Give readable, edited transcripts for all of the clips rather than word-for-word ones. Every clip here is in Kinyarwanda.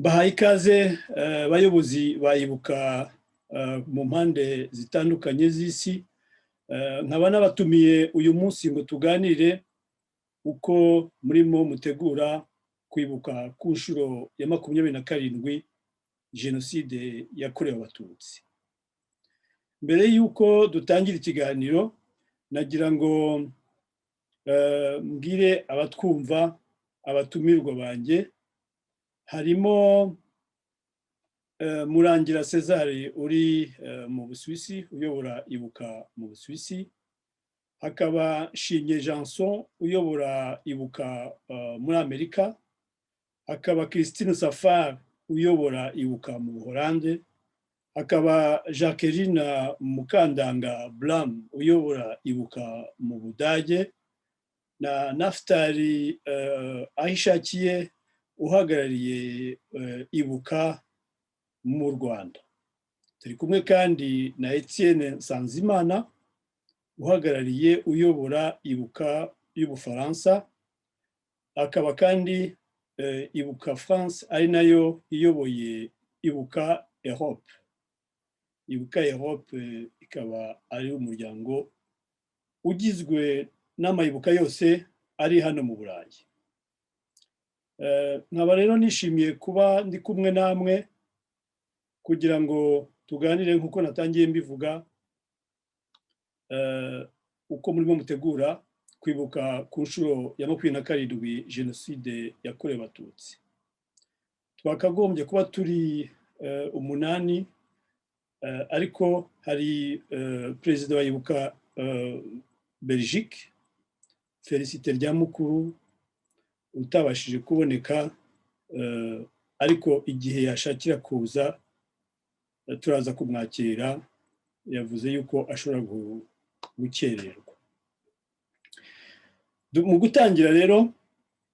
Bahaye ikaze bayobozi bayibuka mu mpande zitandukanye z'isi, nkaba nabatumiye uyu munsi ngo tuganire uko murimo mutegura kwibuka ku nshuro ya 27 Jenoside yakorewe Abatutsi. Mbere y'uko dutangira ikiganiro, nagira ngo mbwire abatwumva, abatumirwa banjye, harimo Murangira César uri mu Busuwisi, uyobora ibuka mu Busuwisi. Hakaba Shimye Janson uyobora ibuka muri Amerika. Hakaba Christine Safar uyobora ibuka mu Buholande. Hakaba Jacqueline Mukandanga Blam uyobora ibuka mu Budage, na Naftali Ahishakiye uhagarariye ibuka mu Rwanda. Turi kumwe kandi na Etienne Nsanzimana uhagarariye uyobora ibuka y'Ubufaransa. Akaba kandi ibuka France ari nayo iyoboye ibuka Europe. Ibuka Europe ikaba ari umuryango ugizwe n'amayibuka yose ari hano mu Burayi. Nkaba rero nishimiye kuba ndi kumwe namwe kugira ngo tuganire nk'uko natangiye mbivuga, uko murimo mutegura kwibuka ku nshuro ya 27 Jenoside yakorewe Abatutsi. Twakagombye kuba turi 8, ariko hari perezida wa ibuka Belgique, Félicité Ryamukuru, utabashije kuboneka, ariko igihe yashakira kuza turaza kumwakira. Yavuze yuko ashobora gukererwa. Mu gutangira rero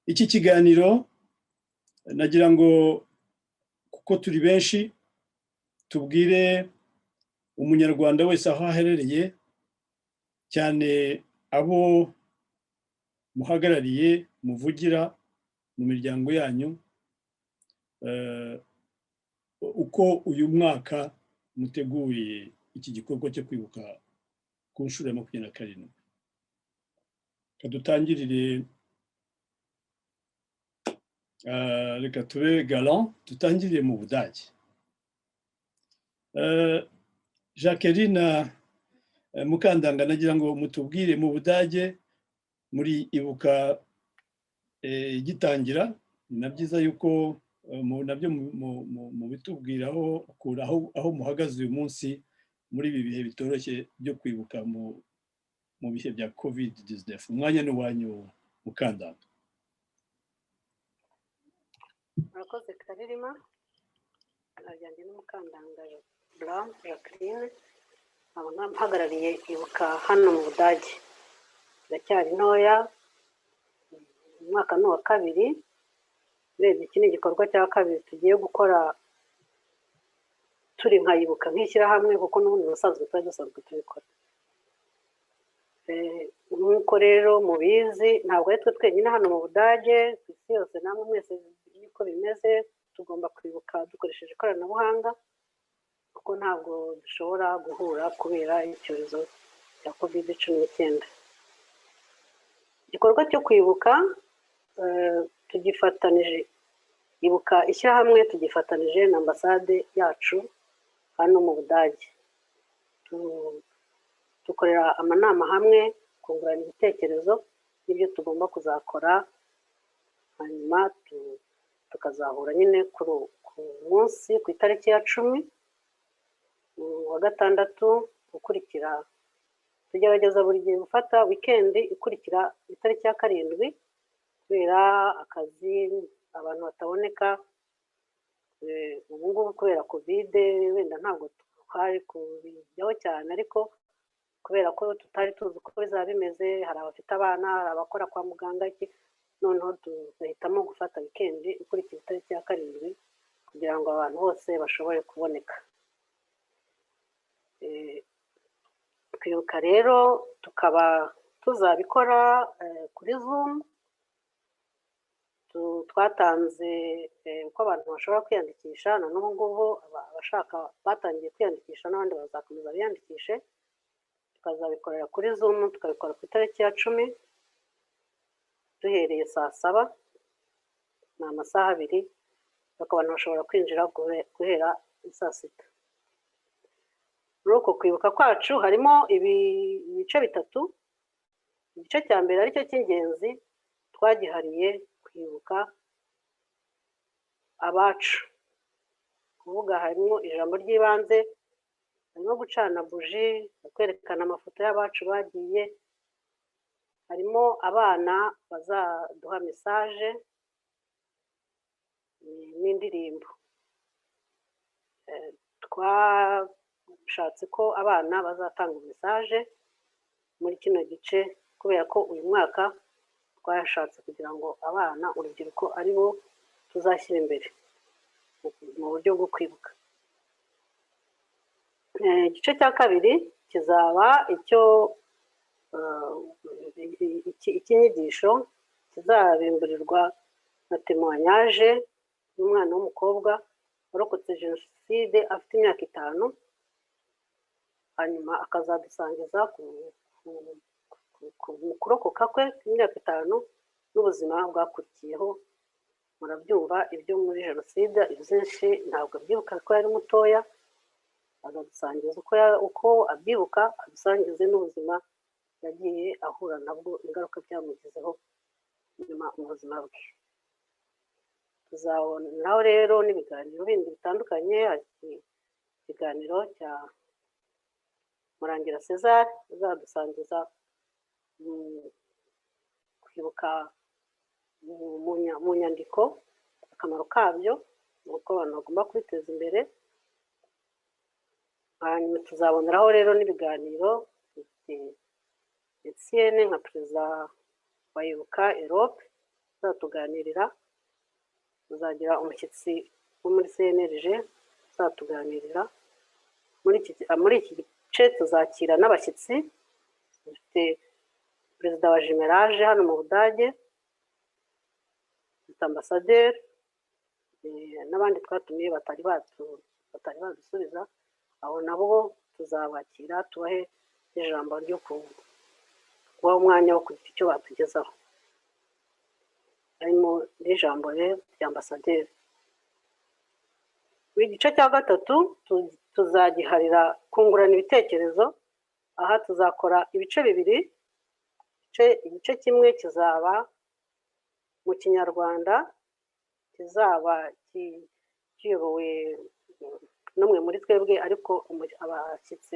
iki kiganiro, nagira ngo kuko turi benshi, tubwire umunyarwanda wese aho aherereye, cyane abo muhagarariye muvugira mu miryango yanyu, uko uyu mwaka muteguye iki gikorwa cyo kwibuka ku nshuro ya 27. Kadutangirire, reka tube galant, tutangirire mu Budage. Jacqueline Mukandanga, nagira ngo mutubwire mu Budage muri ibuka gitangira. Na byiza yuko nabyo mu bitubwiraho aho muhagaze uyu munsi muri ibi bihe bitoroshye byo kwibuka mu bihe bya COVID-19. Umwanya ni wanyu, Mukandanga. Murakoze Karirima. Najyanye n'Umukandanga Blanc Jacqueline, mpagarariye ibuka hano mu Budage. Ndacyari ntoya, umwaka ni wa 2. Urebye iki ni igikorwa cya 2 tugiye gukora turi nkayibuka nk'ishyirahamwe, kuko n'ubundi busanzwe twari dusanzwe tubikora. Nk'uko rero mubizi, ntabwo ari twe twenyine hano mu Budage, ku isi yose namwe mwese niko bimeze. Tugomba kwibuka dukoresheje ikoranabuhanga, kuko ntabwo dushobora guhura kubera icyorezo cya COVID-19. Igikorwa cyo kwibuka tugifatanije, ibuka ishyirahamwe tugifatanije na ambasade yacu hano mu Budage. Dukorera amanama hamwe, kungurana ibitekerezo n'ibyo tugomba kuzakora, hanyuma tukazahura nyine ku munsi, ku itariki ya 10 wa gatandatu ukurikira. Tugerageza buri gihe gufata weekend ikurikira itariki ya 7, kubera akazi abantu bataboneka. Ubu ngubu kubera COVID wenda ntabwo twari kubijyaho cyane, ariko kubera ko tutari tuzi uko bizaba bimeze, hari abafite abana, hari abakora kwa muganga, noneho tugahitamo gufata weekend ikurikira itariki ya 7 kugira ngo abantu bose bashobore kuboneka. Kwibuka rero tukaba tuzabikora kuri Zoom. twatanze uko abantu bashobora kwiyandikisha, na n'ubu ngubu abashaka batangiye kwiyandikisha n'abandi bazakomeza biyandikishe, tukazabikorera kuri Zoom, tukabikora ku itariki ya 10 duhereye saa 7, ni amasaha 2, abantu bashobora kwinjira guhera saa 6. Muri uko kwibuka kwacu harimo ibice bitatu. Igice cya mbere aricyo cy'ingenzi twagihariye kwibuka abacu, kuvuga harimo ijambo ry'ibanze, harimo gucana buji, kwerekana amafoto y'abacu bagiye, harimo abana bazaduha mesaje n'indirimbo. Twashatse ko abana bazatanga mesaje muri kino gice, kubera ko uyu mwaka twashatse kugira ngo abana, urubyiruko ari bo tuzashyira imbere mu buryo bwo kwibuka. Igice cya kabiri kizaba icy'inyigisho, kizabimburirwa na témoignage y'umwana w'umukobwa warokotse jenoside afite imyaka 5, hanyuma akazadusangiza ku kurokoka kwe imyaka 5 n'ubuzima bwakurikiyeho. Murabyumva ibyo muri jenoside, byinshi ntabwo abyibuka ko yari mutoya, azadusangiza uko abyibuka, adusangize n'ubuzima yagiye ahura nabwo, ingaruka byamugizeho nyuma mu buzima bwe. Tuzabonaho rero n'ibiganiro bindi bitandukanye. Ikiganiro cya Murangira César uzadusangiza kwibuka mu nyandiko, akamaro kabyo nuko abantu bagomba kwiteza imbere. Hanyuma tuzaboneraho rero n'ibiganiro Etienne nka perezida wa Ibuka Europe uzatuganirira. Tuzagira umushyitsi wo muri CNLG uzatuganirira. Muri iki gice tuzakira n'abashyitsi. Dufite perezida wa Jimerage hano mu Budage, ambasaderi n'abandi twatumiye batari badusubiza. Aho nabo tuzabakira, tubahe ijambo ryo kubaha umwanya wo kugira icyo batugezaho. Harimo n'ijambo ry'ambasaderi. Igice cya gatatu tuzagiharira kungurana ibitekerezo. Aha tuzakora ibice bibiri. Igice kimwe kizaba mu Kinyarwanda, kizaba kiyobowe n'umwe muri twebwe, ariko abashyitsi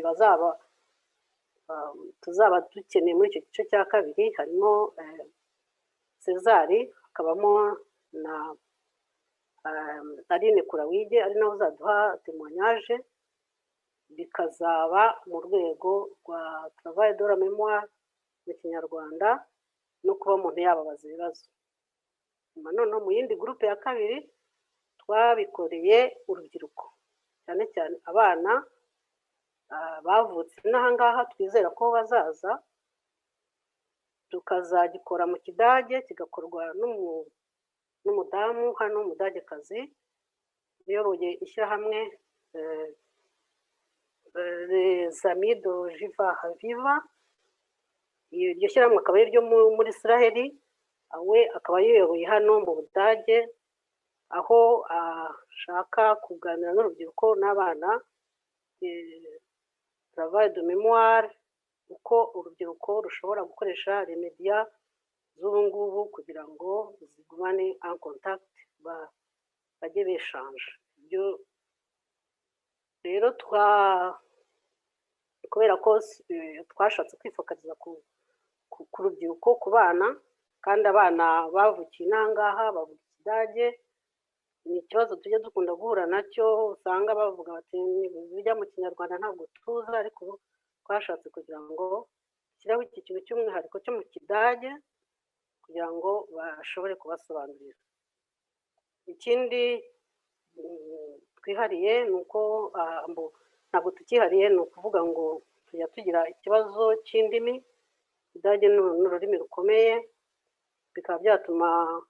tuzaba dukeneye muri icyo gice cya kabiri harimo César, hakabamo na Aline Kurawige, ari nawe uzaduha témoignage. Bikazaba mu rwego rwa travail de la mémoire mu Kinyarwanda, no kuba umuntu yababaza ibibazo. Noneho mu yindi groupe ya kabiri twabikoreye urubyiruko, cyane cyane abana bavutse n'ahangaha twizera ko bazaza. Tukazagikora mu Kidage, kigakorwa n'umudamu hano Umudagekazi uyoboye ishyirahamwe Les Amis de Jiva Haviva. Iryo shyirahamwe akaba ari ryo muri Israeli, we akaba yiyoboye hano mu Budage, aho ashaka kuganira n'urubyiruko n'abana travail de mémoire, uko urubyiruko rushobora gukoresha remedia z'ubu ngubu kugira ngo zigumane en contact, bajye beshanje. Ibyo rero kubera ko twashatse kwifokaliza ku rubyiruko, ku bana, kandi abana bavukiye n'ahangaha bavuga Ikidage. Ni ikibazo tujya dukunda guhura nacyo, usanga bavuga bati bijya mu Kinyarwanda ntabwo tuza, ariko twashatse kugira ngo dushyiraho iki kintu cy'umwihariko cyo mu Kidage kugira ngo bashobore kubasobanurira. Ikindi twihariye ni uko ntabwo tukihariye, ni ukuvuga ngo tujya tugira ikibazo cy'indimi. Ikidage ni ururimi rukomeye, bikaba byatuma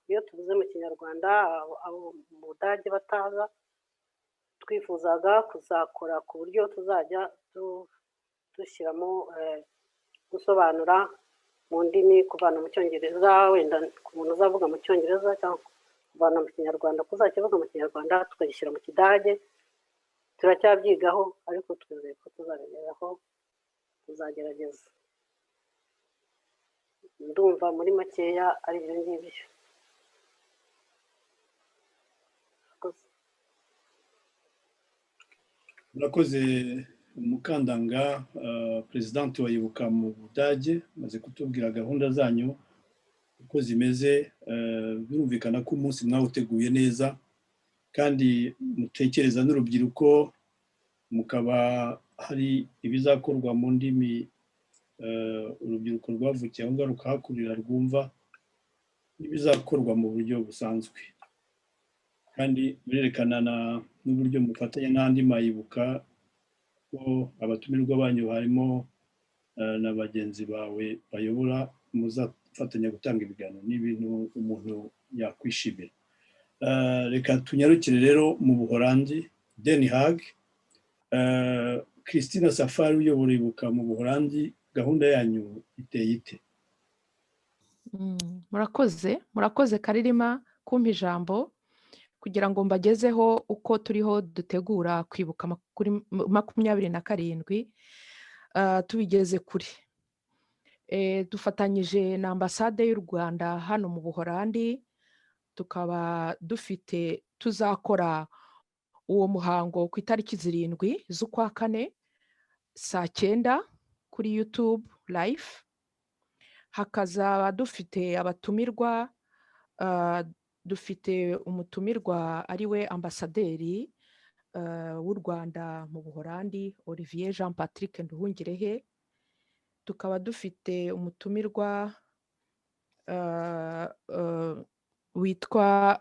iyo tuvuze mu kinyarwanda abo mu Budage bataza, twifuzaga kuzakora ku buryo tuzajya dushyiramo gusobanura mu ndimi, kuvana mu cyongereza wenda ku muntu uzavuga mu cyongereza cyangwa kuvana mu kinyarwanda kuzakivuga mu kinyarwanda tukagishyira mu kidage. Turacyabyigaho ariko twizeye ko tuzabigeraho, tuzagerageza. Ndumva muri makeya ari ibyo ngibyo. murakoze Mukandanga, perezidante wa Ibuka mu Budage, maze kutubwira gahunda zanyu uko zimeze. Birumvikana ko umunsi mwawuteguye neza kandi mutekereza n'urubyiruko, mukaba hari ibizakorwa mu ndimi urubyiruko rwavukiye aho ngaho rukahakurira rwumva, n'ibizakorwa mu buryo busanzwe, kandi birerekana n'uburyo mufatanya n'andi mayibuka ko abatumirwa banyu harimo na bagenzi bawe bayobora, muzafatanya gutanga ibiganiro n'ibintu umuntu yakwishimira. Reka tunyarukire rero mu Buholandi, Den Haag. Christina Safari uyobora Ibuka mu Buholandi, gahunda yanyu iteye ite? Murakoze Karirima kumpa ijambo kugira ngo mbagezeho uko turiho dutegura kwibuka 27 tubigeze kure. Dufatanyije na ambasade y'u Rwanda hano mu Buholandi, tukaba tuzakora uwo muhango ku itariki 7 z'ukwa 4 saa 9 kuri YouTube live. Hakazaba dufite abatumirwa, dufite umutumirwa ari we ambasaderi w'u Rwanda mu Buholandi, Olivier Jean Patrick Nduhungirehe. Tukaba dufite umutumirwa witwa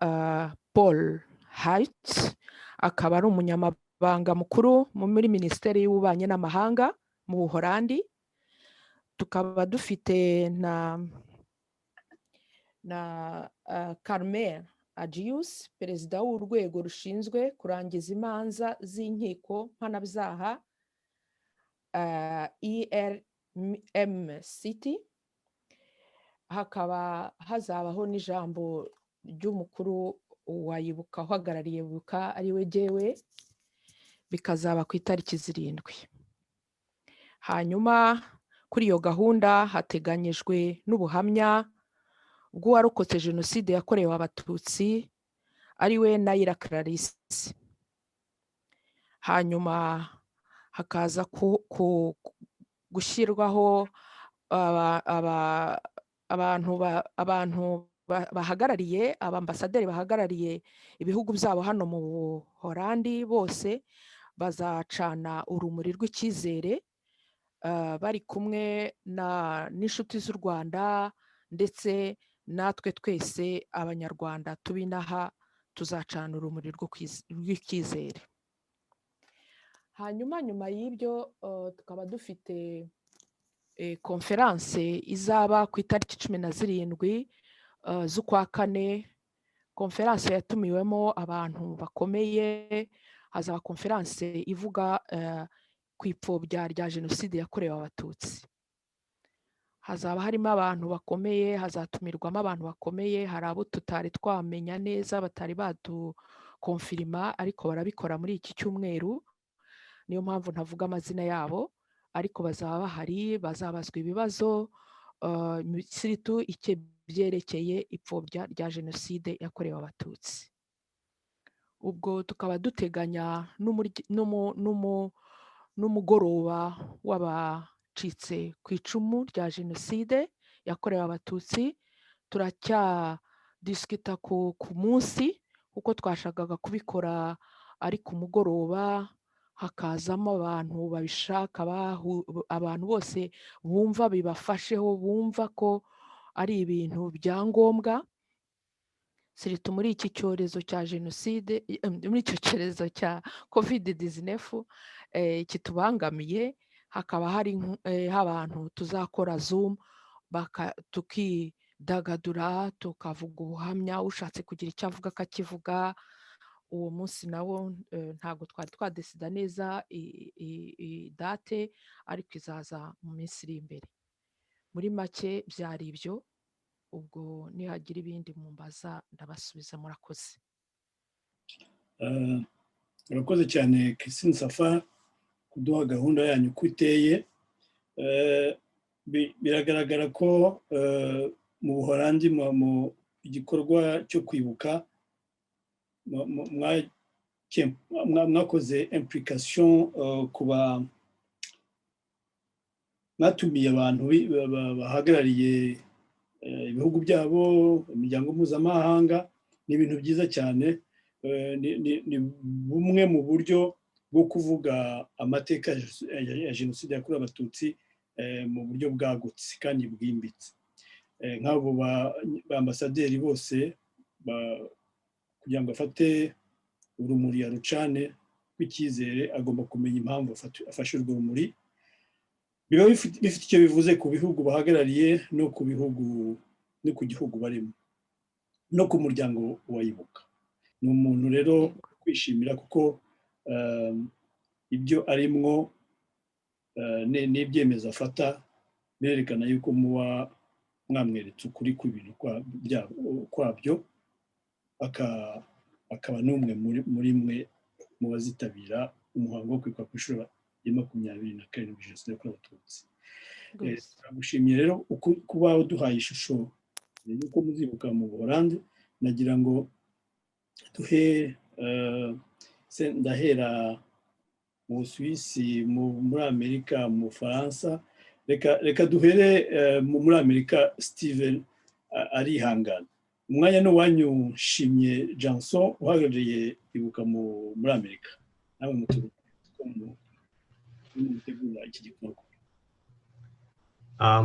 Paul Heitz, akaba ari umunyamabanga mukuru muri Minisiteri y'Ububanyi n'Amahanga mu Buholandi. Tukaba dufite na Carmen Agius, perezida w'urwego rushinzwe kurangiza imanza z'inkiko mpanabyaha ERMCT. Hakaba hazabaho n'ijambo ry'umukuru wa Ibuka uhagarariye Ibuka ari we jyewe, bikazaba ku itariki 7. Hanyuma kuri iyo gahunda hateganyijwe n'ubuhamya bw'uwarokotse Jenoside yakorewe Abatutsi ari we Naira Clarisse. Hanyuma hakaza gushyirwaho abantu bahagarariye, abambasaderi bahagarariye ibihugu byabo hano mu Buholandi, bose bazacana urumuri rw'icyizere bari kumwe n'inshuti z'u Rwanda, ndetse natwe twese abanyarwanda tubinaha tuzacana urumuri rw'icyizere. Hanyuma nyuma y'ibyo tukaba dufite konferanse izaba ku itariki 17 z'ukwa 4. Konferanse yatumiwemo abantu bakomeye. Hazaba konferanse ivuga ku ipfobya rya Jenoside yakorewe Abatutsi. Hazaba harimo abantu bakomeye, hazatumirwamo abantu bakomeye. Hari abo tutari twamenya neza, batari badukonfirima, ariko barabikora muri iki cyumweru, niyo mpamvu ntavuga amazina yabo, ariko bazaba bahari, bazabazwa ibibazo siritu byerekeye ipfobya rya Jenoside yakorewe Abatutsi. Ubwo tukaba duteganya n'umugoroba w'abacitse ku icumu rya Jenoside yakorewe Abatutsi. Turacyadisikita ku munsi kuko twashakaga kubikora ari ku mugoroba, hakazamo abantu babishaka, abantu bose bumva bibafasheho, bumva ko ari ibintu bya ngombwa, siritu muri iki cyorezo cya Jenoside, muri icyo cyorezo cya COVID-19 kitubangamiye. Hakaba hari abantu tuzakora Zoom tukidagadura tukavuga ubuhamya, ushatse kugira icyo avuga akakivuga. Uwo munsi nawo ntabwo twari twadesida neza date, ariko izaza mu minsi iri imbere. Muri make byari ibyo, ubwo nihagira ibindi mumbaza ndabasubiza. Murakoze. Murakoze cyane Christine Safa kuduha gahunda yanyu uko iteye. Biragaragara ko mu Buholandi mu igikorwa cyo kwibuka mwakoze implication kuba mwatumiye abantu bahagarariye ibihugu byabo, imiryango mpuzamahanga. Ni ibintu byiza cyane. Ni bumwe mu buryo bwo kuvuga amateka ya jenoside yakorewe abatutsi mu buryo bwagutse kandi bwimbitse. Nk'abo b'ambasaderi bose kugira ngo afate urumuri yarucane rw'icyizere, agomba kumenya impamvu afashe urwo rumuri. Biba bifite icyo bivuze ku bihugu bahagarariye no ku bihugu no ku gihugu barimo no ku muryango wayibuka. Ni umuntu rero kwishimira kuko ibyo arimwo n'ibyemezo afata birerekana yuko muba mwamweretse ukuri kw'ibintu kwabyo, akaba n'umwe muri mwe mu bazitabira umuhango wo kwibuka ku nshuro ya 27 jenoside yakorewe abatutsi. Turagushimiye rero kuba uduhaye ishusho y'uko muzibuka mu Buholandi. Nagira ngo duhe ndahera mu Busuwisi, muri Amerika, mu Bufaransa. Reka duhere muri Amerika. Steven arihangana. Umwanya n'uwanyu. Nshimye Janson uhagarariye ibuka muri Amerika. Nawe mutegura iki gikorwa.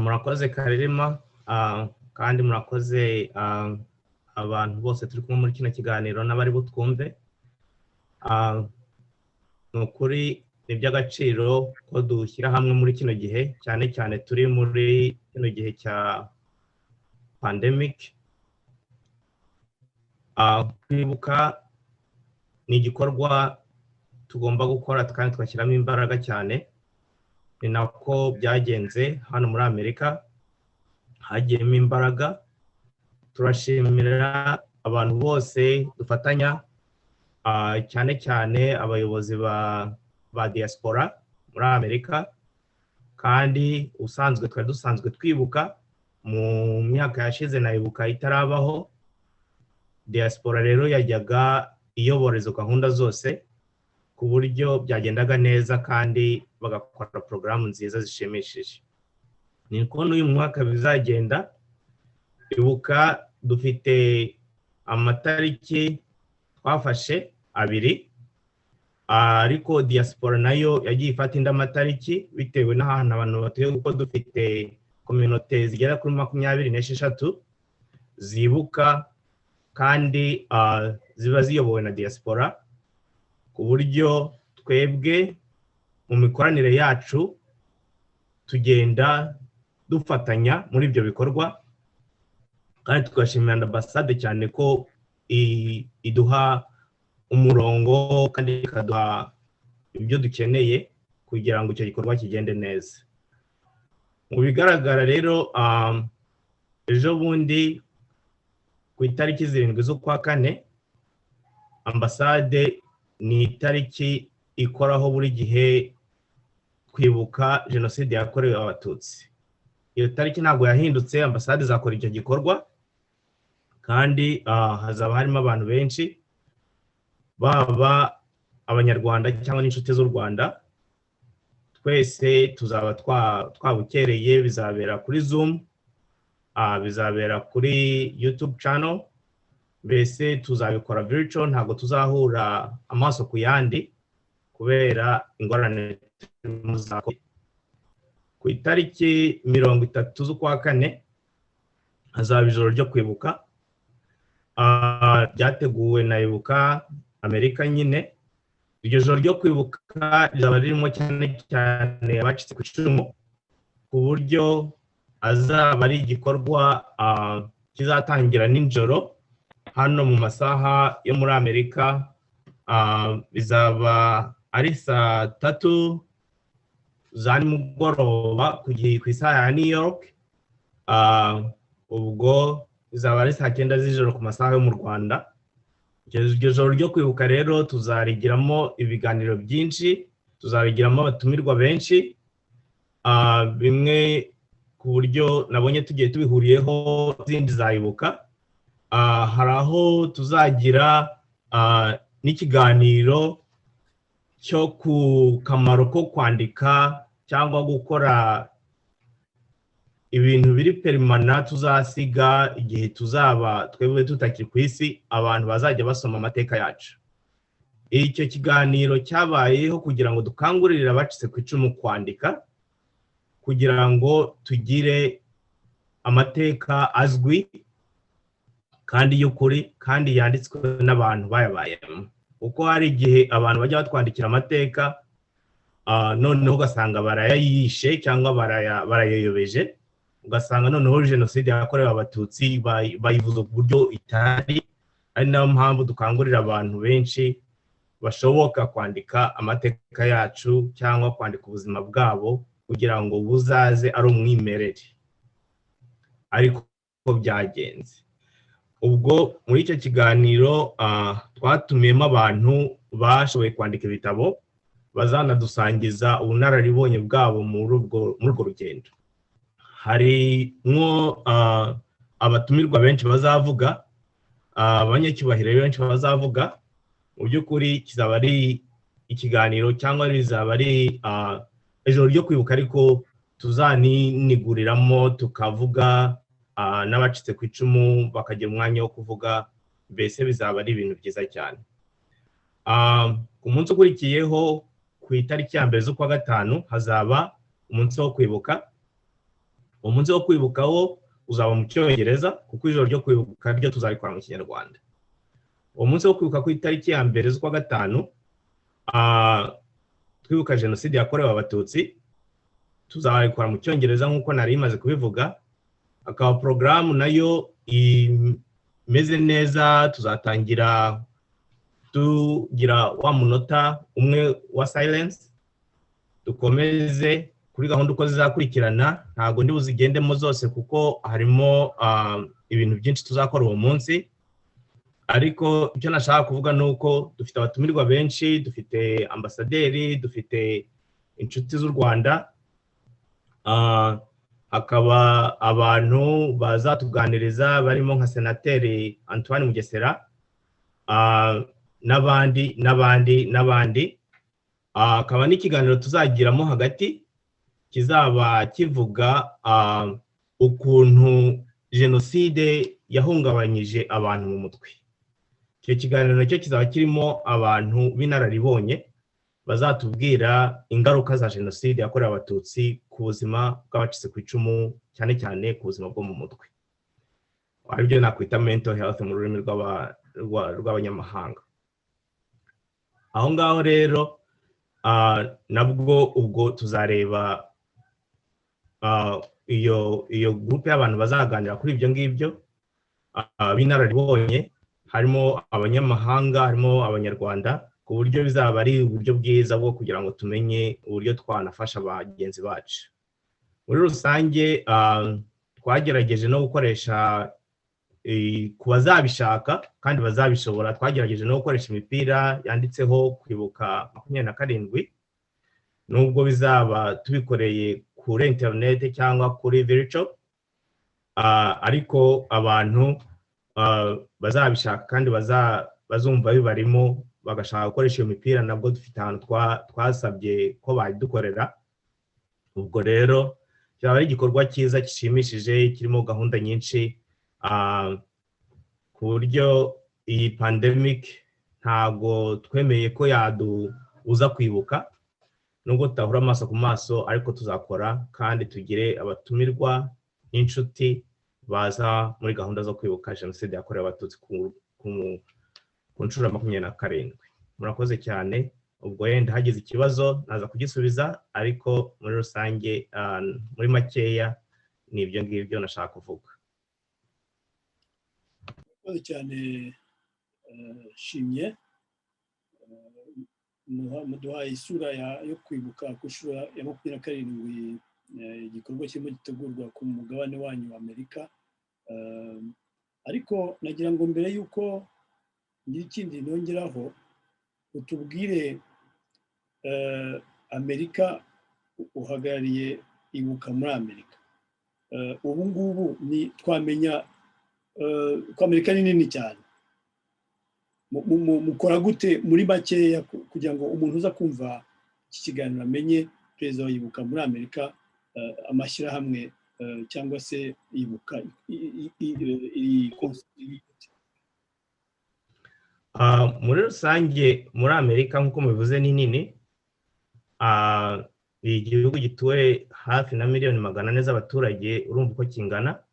Murakoze Karirima, kandi murakoze abantu bose turi kumwe muri kino kiganiro n'abari butwumve. Ni ukuri ni iby'agaciro ko dushyira hamwe muri kino gihe, cyane cyane turi muri kino gihe cya pandemic. Kwibuka ni igikorwa tugomba gukora kandi tugashyiramo imbaraga cyane. Ni nako byagenze hano muri Amerika, hagiyemo imbaraga. Turashimira abantu bose dufatanya, cyane cyane abayobozi ba diaspora muri Amerika. Kandi twari dusanzwe twibuka mu myaka yashize, nayibuka itarabaho. Diaspora rero yajyaga iyobora izo gahunda zose ku buryo byagendaga neza kandi bagakora porogaramu nziza zishimishije. Ni ko n'uyu mwaka bizagenda. Ibuka dufite amatariki twafashe 2, ariko diaspora nayo yagiye ifata indi amatariki bitewe n'ahantu abantu batuye, kuko dufite communauté zigera kuri 26 zibuka kandi ziba ziyobowe na diaspora, ku buryo twebwe mu mikoranire yacu tugenda dufatanya muri ibyo bikorwa. Kandi tugashimira ambasade cyane ko iduha umurongo kandi ikaduha ibyo dukeneye kugira ngo icyo gikorwa kigende neza. Mu bigaragara rero, ejo bundi ku itariki 7 z'ukwa 4, ambasade ni itariki ikoraho buri gihe kwibuka jenoside yakorewe abatutsi. Iyo tariki ntabwo yahindutse. Ambasade zakora icyo gikorwa kandi hazaba harimo abantu benshi, baba abanyarwanda cyangwa n'inshuti z'u Rwanda. Twese tuzaba twabukereye. Bizabera kuri Zoom, bizabera kuri YouTube channel. Mbese tuzabikora virtual, ntabwo tuzahura amaso ku yandi kubera ingorane zako. Ku itariki 30 z'ukwa 4 hazaba ijoro ryo kwibuka, byateguwe na Ibuka Amerika nyine. Iryo joro ryo kwibuka rizaba ririmo cyane cyane abacitse ku icumu, ku buryo azaba ari igikorwa kizatangira nijoro hano mu masaha yo muri Amerika. Bizaba ari saa 3 za nimugoroba ku isaha ya New York. Ubwo bizaba ari saa 9 z'ijoro ku masaha yo mu Rwanda. Iryo joro ryo kwibuka rero tuzarigiramo ibiganiro byinshi, tuzarigiramo abatumirwa benshi, bimwe ku buryo nabonye tugiye tubihuriyeho zindi zayibuka. Hari aho tuzagira n'ikiganiro cyo ku kamaro ko kwandika cyangwa gukora ibintu biri perimana tuzasiga igihe tuzaba twebwe tutakiri ku isi, abantu bazajya basoma amateka yacu. Icyo kiganiro cyabayeho kugira ngo dukangurire abacitse ku icumu kwandika, kugira ngo tugire amateka azwi kandi y'ukuri kandi yanditswe n'abantu bayabayemo. Uko hari igihe abantu bajya batwandikira amateka noneho ugasanga barayayishe cyangwa barayayobeje, ugasanga noneho jenoside yakorewe abatutsi bayivuze ku buryo itari. Ari nayo mpamvu dukangurira abantu benshi bashoboka kwandika amateka yacu cyangwa kwandika ubuzima bwabo kugira ngo buzaze ari umwimerere ariko byagenze. Ubwo muri icyo kiganiro twatumiyemo abantu bashoboye kwandika ibitabo bazanadusangiza ubunararibonye bwabo muri urwo rugendo. Harimwo abatumirwa benshi bazavuga, abanyacyubahiro benshi bazavuga. Mu by'ukuri kizaba ari ikiganiro cyangwa rizaba ari ijoro ryo kwibuka, ariko tuzaniniguriramo tukavuga n'abacitse ku icumu bakagira umwanya wo kuvuga. Mbese bizaba ari ibintu byiza cyane. Ku munsi ukurikiyeho ku itariki ya 1 z'ukwa gatanu hazaba umunsi wo kwibuka. Umunsi wo kwibuka wo uzaba mu Cyongereza kuko ijoro ryo kwibuka ryo tuzarikora mu Kinyarwanda. Umunsi wo kwibuka ku itariki ya 1 z'ukwa gatanu twibuka jenoside yakorewe abatutsi tuzarikora mu Cyongereza nk'uko nari maze kubivuga. Akaba porogaramu nayo imeze neza. Tuzatangira tugira wa munota umwe wa silence, dukomeze kuri gahunda uko zizakurikirana. Ntago ndi buzigendemo zose kuko harimo ibintu byinshi tuzakora uwo munsi, ariko icyo nashaka kuvuga nuko dufite abatumirwa benshi, dufite ambasaderi, dufite inshuti z'u Rwanda, hakaba abantu bazatuganiriza barimo nka Senateri Antoine Mugesera, n'abandi. Hakaba n'ikiganiro tuzagiramo hagati kizaba kivuga ukuntu jenoside yahungabanyije abantu mu mutwe. Icyo kiganiro nacyo kizaba kirimo abantu b'inararibonye bazatubwira ingaruka za jenoside yakorewe abatutsi ku buzima bw'abacitse ku icumu, cyane cyane ku buzima bwo mu mutwe, aribyo nakwita mental health mu rurimi rw'abanyamahanga. Aho ngaho rero nabwo ubwo tuzareba iyo groupe y'abantu bazaganira kuri ibyo ngibyo b'inararibonye. Harimo abanyamahanga, harimo abanyarwanda, ku buryo bizaba ari uburyo bwiza bwo kugira ngo tumenye uburyo twanafasha bagenzi bacu. Muri rusange twagerageje no gukoresha ku bazabishaka kandi bazabishobora, twagerageje no gukoresha imipira yanditseho kwibuka 27, nubwo bizaba tubikoreye kuri internet cyangwa kuri virtual, ariko abantu bazabishaka kandi bazumva bibarimo bagashaka gukoresha iyo mipira, nabwo dufite ahantu twasabye ko badukorera. Ubwo rero cyaba ari igikorwa cyiza gishimishije kirimo gahunda nyinshi, ku buryo iyi pandemic ntago twemeye ko yadubuza kwibuka, nubwo tutahura amaso ku maso, ariko tuzakora kandi tugire abatumirwa n'inshuti baza muri gahunda zo kwibuka jenoside yakorewe abatutsi ku nshuro 27. Murakoze cyane. Ubwo yenda hagize ikibazo naza kugisubiza, ariko muri rusange muri makeya nibyo ngibyo nashaka kuvuga. cyane shimye muduhaye isura yo kwibuka ku nshuro ya 27 igikorwa kirimo gitegurwa ku mugabane wanyu wa Amerika, ariko nagira ngo mbere y'uko ngira ikindi nongeraho utubwire Amerika uhagarariye ibuka muri Amerika. Ubu ngubu ni twamenya ko Amerika ni nini cyane, mukora gute muri makeya kugira ngo umuntu uza kumva iki kiganiro amenye perezida wa ibuka muri Amerika, amashyirahamwe cyangwa se ibuka muri rusange muri Amerika nk'uko mubivuze ni nini. Igihugu gituwe hafi na miliyoni 400 z'abaturage, urumva uko kingana.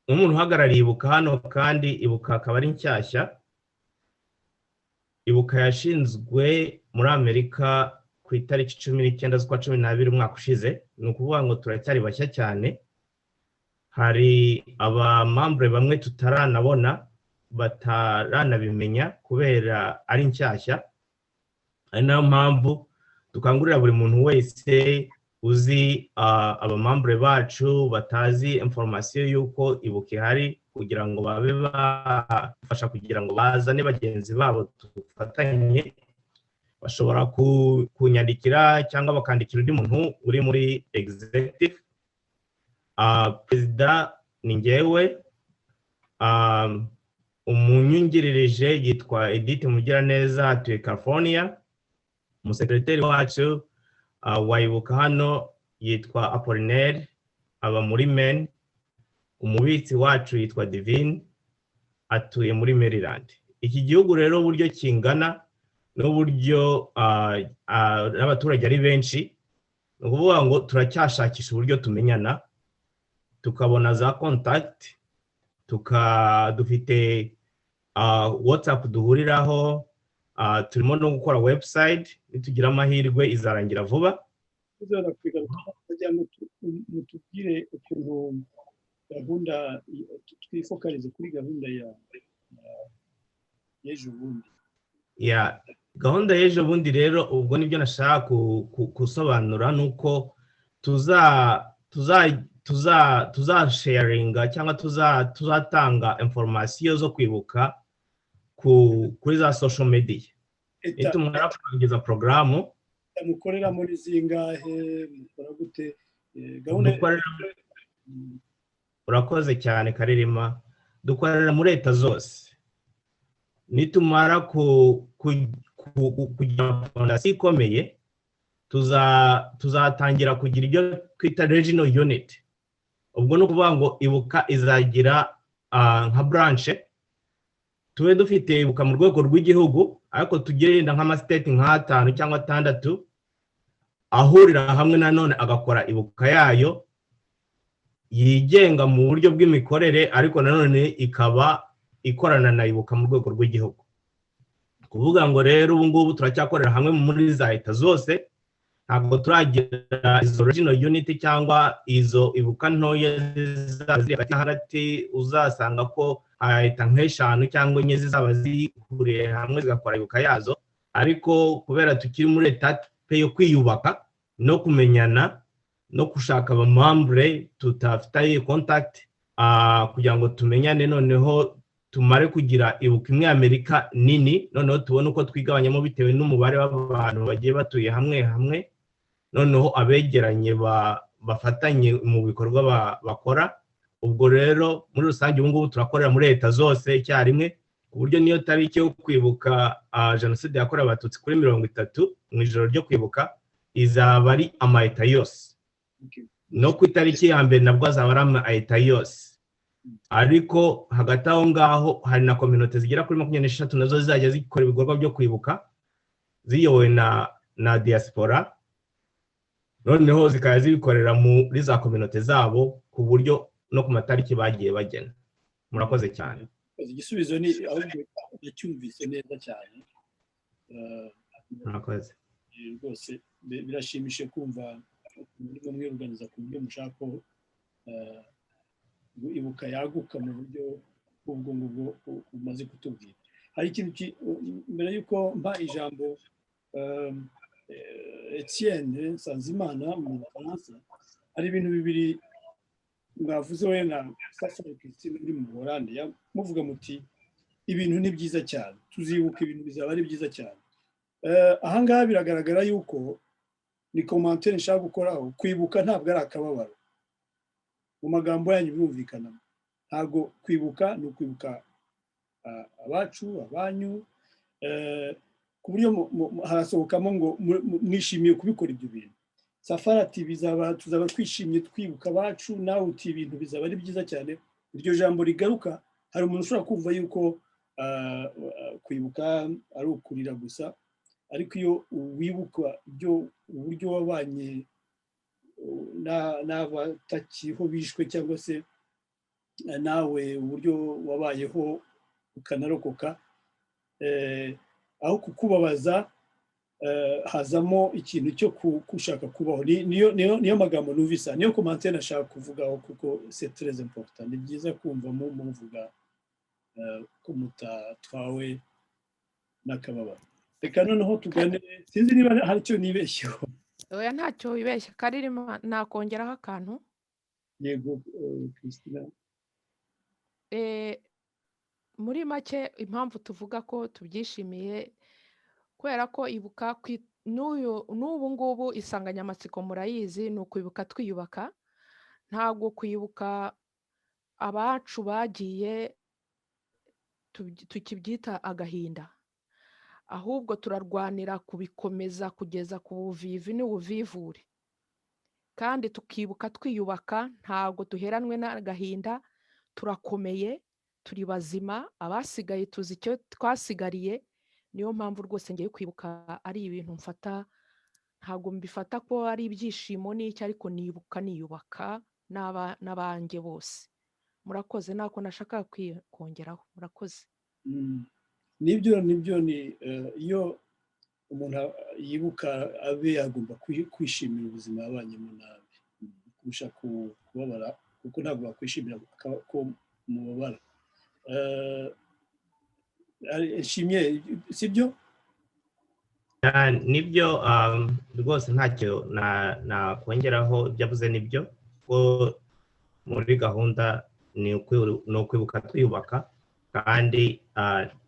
Umuntu uhagarariye ibuka hano, kandi ibuka akaba ari nshyashya. Ibuka yashinzwe muri Amerika ku itariki 19 z'ukwa 12 umwaka ushize. Ni ukuvuga ngo turacyari bashya cyane. Hari abamambure bamwe tutaranabona, bataranabimenya kubera ari nshyashya. Ari nayo mpamvu dukangurira buri muntu wese uzi abamambure bacu batazi information y'uko ibuka ihari, kugira ngo babe bafasha kugira ngo bazane bagenzi babo dufatanye. Bashobora kunyandikira cyangwa bakandikira undi muntu uri muri executive. Perezida ni njyewe, umunyungirije yitwa Edith Mugiraneza atuye California. Umusekretari wacu wayibuka hano yitwa Apollinaire, aba muri Maine. Umubitsi wacu yitwa Divine, atuye muri Maryland. Iki gihugu rero uburyo kingana n'uburyo n'abaturage ari benshi, ni ukuvuga ngo turacyashakisha uburyo tumenyana, tukabona za contact, dufite WhatsApp duhuriraho, turimo no gukora website. Nitugira amahirwe izarangira vuba. Mutubwire ukuntu gahunda twifokalize kuri gahunda y'ejo bundi. Gahunda y'ejo bundi rero, ubwo nibyo nashaka gusobanura, nuko tuzasharinga cyangwa tuzatanga information zo kwibuka kuri za social media. Nitumara kurangiza programu mukorera muri zingahe, mukora gute gahunda? Urakoze cyane Karirima. Dukorera muri leta zose. Nitumara kugira fondasiyo ikomeye, tuzatangira kugira ibyo twita regional unit. Ubwo no kuvuga ngo ibuka izagira nka branch. Tube dufite ibuka mu rwego rw'igihugu, ariko tugenda nk'ama state nka 5 cyangwa 6 ahurira hamwe nanone agakora ibuka yayo yigenga mu buryo bw'imikorere, ariko nanone ikaba ikorana na ibuka mu rwego rw'igihugu. Kuvuga ngo rero ubu ngubu turacyakorera hamwe muri za leta zose, ntabwo turagira izo regional unit cyangwa izo ibuka ntoya hagati. Uzasanga ko leta nk'eshanu cyangwa enye zizaba zihuriye hamwe zigakora ibuka yazo, ariko kubera tukiri muri leta yo kwiyubaka no kumenyana no gushaka abamambure tutafite contact, kugira ngo tumenyane, noneho tumare kugira ibuka imwe Amerika nini, noneho tubone uko twigabanyamo bitewe n'umubare w'abantu bagiye batuye hamwe, noneho abegeranye bafatanye mu bikorwa bakora. Ubwo rero muri rusange ubu ngubu turakorera muri leta zose icyarimwe, ku buryo niyo tariki yo kwibuka jenoside yakorewe abatutsi kuri 30 mu ijoro ryo kwibuka izaba ari amayeta yose. No ku itariki ya mbere nabwo azaba ari amayeta yose, ariko hagati aho ngaho hari na community zigera kuri 23 nazo zizajya zikora ibikorwa byo kwibuka ziyobowe na diaspora, noneho zikaba zibikorera muri za community zabo ku buryo no ku matariki bagiye bagena. Murakoze cyane. Igisubizo ni ahubwo cyumvise neza cyane. Murakoze Rwose birashimishije kumva buryo mwiruganiza ku buryo mushaka ko ibuka yaguka mu buryo ubwo ngubwo umaze kutubwira. Hari ikintu mbere y'uko mba ijambo Etienne Nsanzimana mu Bufaransa, hari ibintu bibiri mwavuze we na Safari Christine uri mu Buholandi, muvuga muti ibintu ni byiza cyane, tuzibuka ibintu bizaba ari byiza cyane. Ahangaha biragaragara yuko ni commentaire nshaka gukoraho, kwibuka ntabwo ari akababaro. Mu magambo yanyu birumvikana, ntabwo kwibuka ni ukwibuka abacu, abanyu, ku buryo harasohokamo ngo mwishimiye kubikora ibyo bintu. Safari ati tuzaba twishimye twibuka abacu, nawe uti ibintu bizaba ari byiza cyane. Iryo jambo rigaruka, hari umuntu ushobora kumva yuko kwibuka ari ukurira gusa, ariko iyo wibuka uburyo wabanye n'abatakiho bishwe cyangwa se nawe uburyo wabayeho ukanarokoka, aho kukubabaza hazamo ikintu cyo gushaka kubaho. Niyo magambo numvise, niyo commentaire nashaka kuvugaho, kuko c'est très important. Ni byiza kumva muvuga ko mutatwawe n'akababaro. Reka noneho tugane, sinzi niba hari icyo nibeshyeho. Oya, ntacyo wibeshye. Karirima, nakongeraho akantu. Yego Christina. Muri make impamvu tuvuga ko tubyishimiye, kubera ko ibuka n'ubu ngubu insanganyamatsiko murayizi, ni ukwibuka twiyubaka. Ntabwo kwibuka abacu bagiye tukibyita agahinda, ahubwo turarwanira kubikomeza kugeza ku buvivi n'ubuvivure, kandi tukibuka twiyubaka. Ntabwo duheranwe n'agahinda, turakomeye, turi bazima, abasigaye tuzi icyo twasigariye. Niyo mpamvu rwose ngiye kwibuka ari ibintu mfata, ntabwo mbifata ko ari ibyishimo n'icyo, ariko nibuka niyubaka n'abanjye bose. Murakoze, nako nashaka kongeraho. Murakoze. Nibyo ni iyo umuntu yibuka abe agomba kwishimira ubuzima yabanyemo nabi kurusha kubabara, kuko ntabwo bakwishimira ko mubabara. Nshimye, sibyo? Nibyo rwose, ntacyo nakongeraho. Ibyo avuze nibyo, ko muri gahunda ni ukwibuka twiyubaka, kandi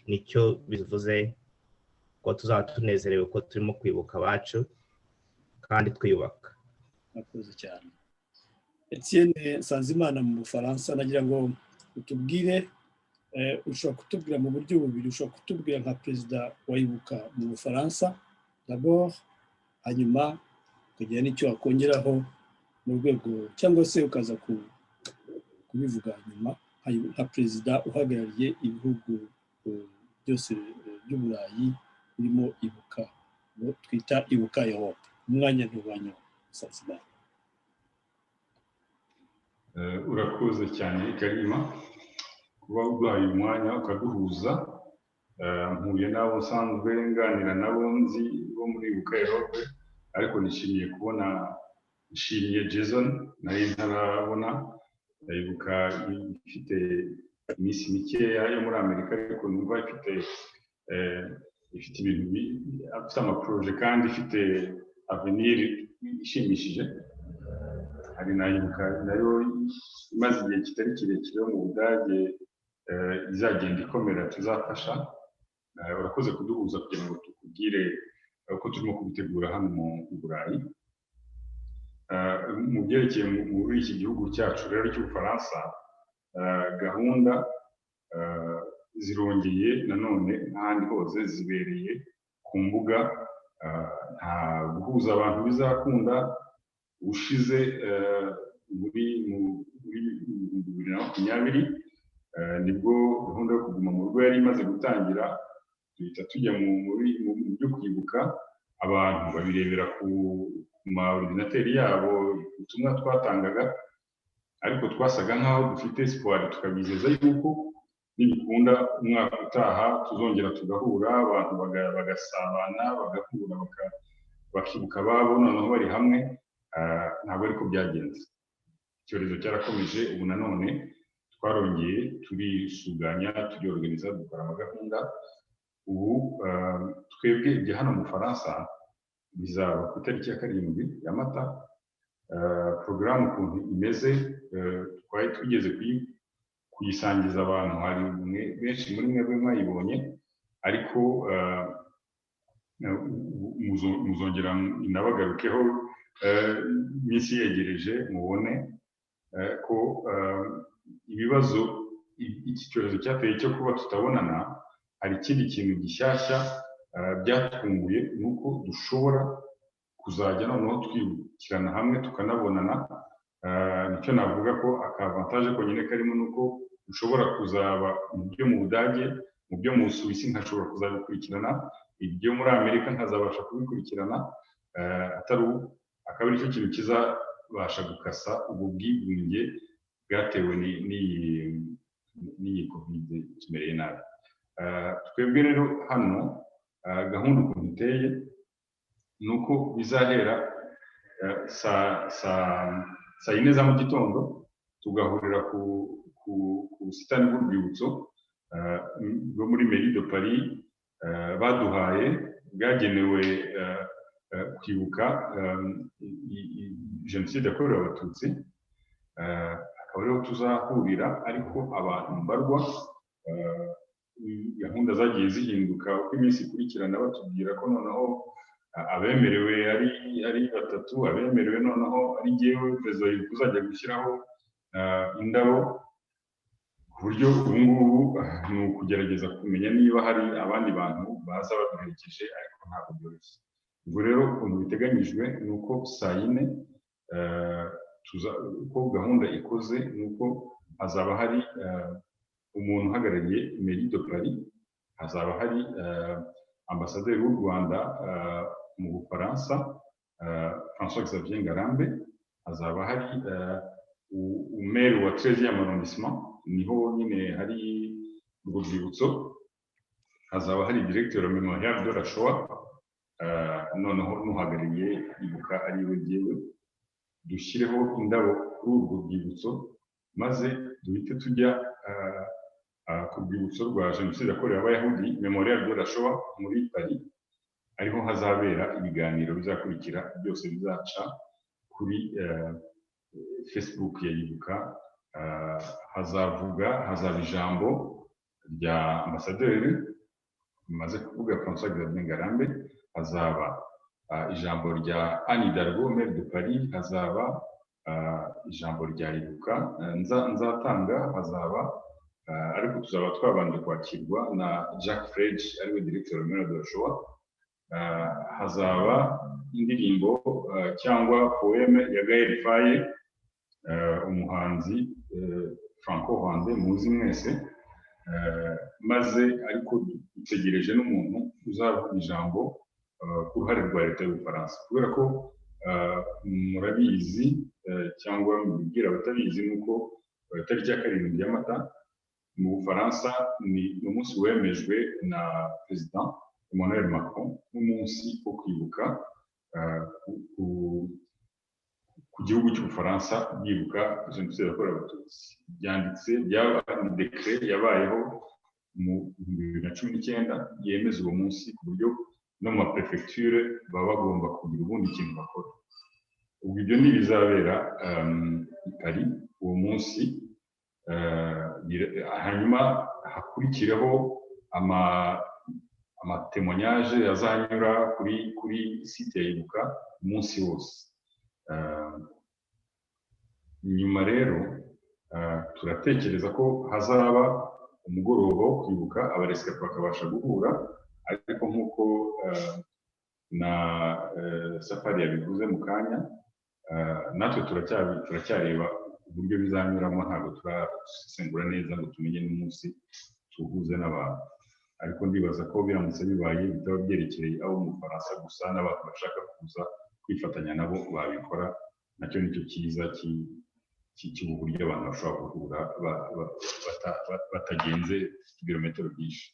nicyo bivuze ko tuzaba tunezerewe ko turimo kwibuka abacu kandi twiyubaka. Murakoze cyane. Etienne Nsanzimana mu Bufaransa, nagira ngo utubwire, ushobora kutubwira mu buryo bubiri. Ushobora kutubwira nka perezida wa Ibuka mu Bufaransa d'abord, hanyuma ukagira n'icyo wakongeraho mu rwego, cyangwa se ukaza kubivuga nyuma nka perezida uhagarariye ibihugu byose by'Uburayi birimo Ibuka, twita Ibuka Europe. Umwanya ntubanya Nsanzimana. Urakoze cyane Karima kuba uduhaye umwanya ukaduhuza. Mpuye nabo nsanzwe nganira nabo nzi bo muri Ibuka Europe, ariko nishimiye kubona Jason nari ntarabona. Ibuka ifite iminsi mikeya yo muri Amerika, ariko numva ifite ibintu, afite amaproje kandi ifite avenir ishimishije. Hari na Ibuka nayo imaze igihe kitari kirekire mu Budage, izagenda ikomera, tuzafasha. Urakoze kuduhuza kugira ngo tukubwire uko turimo kubitegura hano mu Burayi. Mu byerekeye muri iki gihugu cyacu rero cy'Ubufaransa, gahunda zirongeye nanone n'ahandi hose zibereye ku mbuga. Nta guhuza abantu bizakunda. Ushize muri 2020 nibwo gahunda yo kuguma mu rugo yari imaze gutangira, duhita tujya mu byo kwibuka. Abantu babirebera ku ma ordinateri yabo ubutumwa twatangaga, ariko twasaga nkaho dufite espoir, tukabizeza yuko nibikunda umwaka utaha tuzongera tugahura, abantu bagasabana, bagahura bakibuka ababo noneho bari hamwe. ntabwo ariko byagenze. Icyorezo cyarakomeje, ubu nanone twarongeye turisuganya, turiorganiza, dukora amagahunda. Ubu twebwe ibya hano mu Faransa bizaba ku itariki ya 7 ya Mata. Porogaramu ukuntu imeze, twari tugeze kuyisangiza abantu, hari benshi muri mwebwe mwayibonye, ariko muzongera inabagarukeho iminsi yegereje, mubone ko ibibazo iki cyorezo cyateye cyo kuba tutabonana, hari ikindi kintu gishyashya byatwunguye, nuko dushobora kuzajya noneho twibukirana hamwe tukanabonana. Nicyo navuga ko akavantaje konyine karimo nuko ushobora kuzaba ibyo mu Budage, mu byo mu Suwisi nkashobora kuzabikurikirana, ibyo muri Amerika nkazabasha kubikurikirana, atari akaba aricyo kintu kizabasha gukasa ubwo bwigunge bwatewe n'iyi covid tumereye nabi. Twebwe rero hano gahunda ukuntu iteye nuko bizahera saa 4 za mu gitondo, tugahurira ku busitani bw'urwibutso bwo muri Mairie de Paris baduhaye, bwagenewe kwibuka jenoside yakorewe Abatutsi. Akaba ariho tuzahurira, ariko abantu mbarwa. Gahunda zagiye zihinduka uko iminsi ikurikirana, batubwira ko noneho abemerewe ari 3, abemerewe noneho ari jyewe perezida uzajya gushyiraho indabo, ku buryo ubu ngubu ni ukugerageza kumenya niba hari abandi bantu baza baduherekeje, ariko ntabwo byoroshye. Ubwo rero ukuntu biteganyijwe ni uko saa 4 uko gahunda ikoze ni uko hazaba hari umuntu uhagarariye Mairie de Paris, hazaba hari ambasaderi w'u Rwanda mu Bufaransa François Xavier Ngarambe, hazaba hari umere wa 13e arrondissement, niho nyine hari urwo rwibutso, hazaba hari directeur wa Mémorial de la Shoah, noneho n'uhagarariye ibuka ari we jyewe. Dushyireho indabo kuri urwo rwibutso, maze duhite tujya ku rwibutso rwa jenoside yakorewe Abayahudi Mémorial de la Shoah muri Paris, ariho hazabera ibiganiro bizakurikira, byose bizaca kuri Facebook ya Ibuka. Hazaba ijambo rya ambasaderi maze kuvuga François Xavier Ngarambe, hazaba ijambo rya Anne Hidalgo maire de Paris, hazaba ijambo rya Ibuka nzatanga, hazaba ariko tuzaba twabanje kwakirwa na Jacques Frege ariwe directeur wa Mémorial de la Shoah. Hazaba indirimbo cyangwa poeme ya Gaël Faye, umuhanzi franco-rwandais muzi mwese, maze ariko dutegereje n'umuntu uzavuga ijambo ku ruhare rwa leta y'Ubufaransa, kubera ko murabizi cyangwa mubwira abatabizi nuko tariki ya 7 ya Mata mu Bufaransa ni umunsi wemejwe na President Emmanuel Macron nk'umunsi wo kwibuka ku gihugu cy'Ubufaransa bibuka jenoside yakorewe Abatutsi. Byanditse byaba ni decret yabayeho mu 2019 yemeza uwo munsi, ku buryo no mu prefecture baba bagomba kugira ubundi kintu bakora. Ubwo ibyo ntibizabera i Paris uwo munsi, hanyuma hakurikireho amatemonyage azanyura kuri site ya Ibuka umunsi wose. Nyuma rero turatekereza ko hazaba umugoroba wo kwibuka, abarescapés bakabasha guhura, ariko nk'uko na Safari yabivuze mu kanya, natwe turacyareba uburyo bizanyuramo, ntabwo turasesengura neza ngo tumenye n'umunsi tuhuze n'abantu, ariko ndibaza ko biramutse bibaye bitaba byerekeye abo mu Faransa gusa, n'abantu bashaka kuza kwifatanya nabo babikora. Nacyo nicyo cyiza cy'uburyo abantu bashobora guhura batagenze ibirometero byinshi.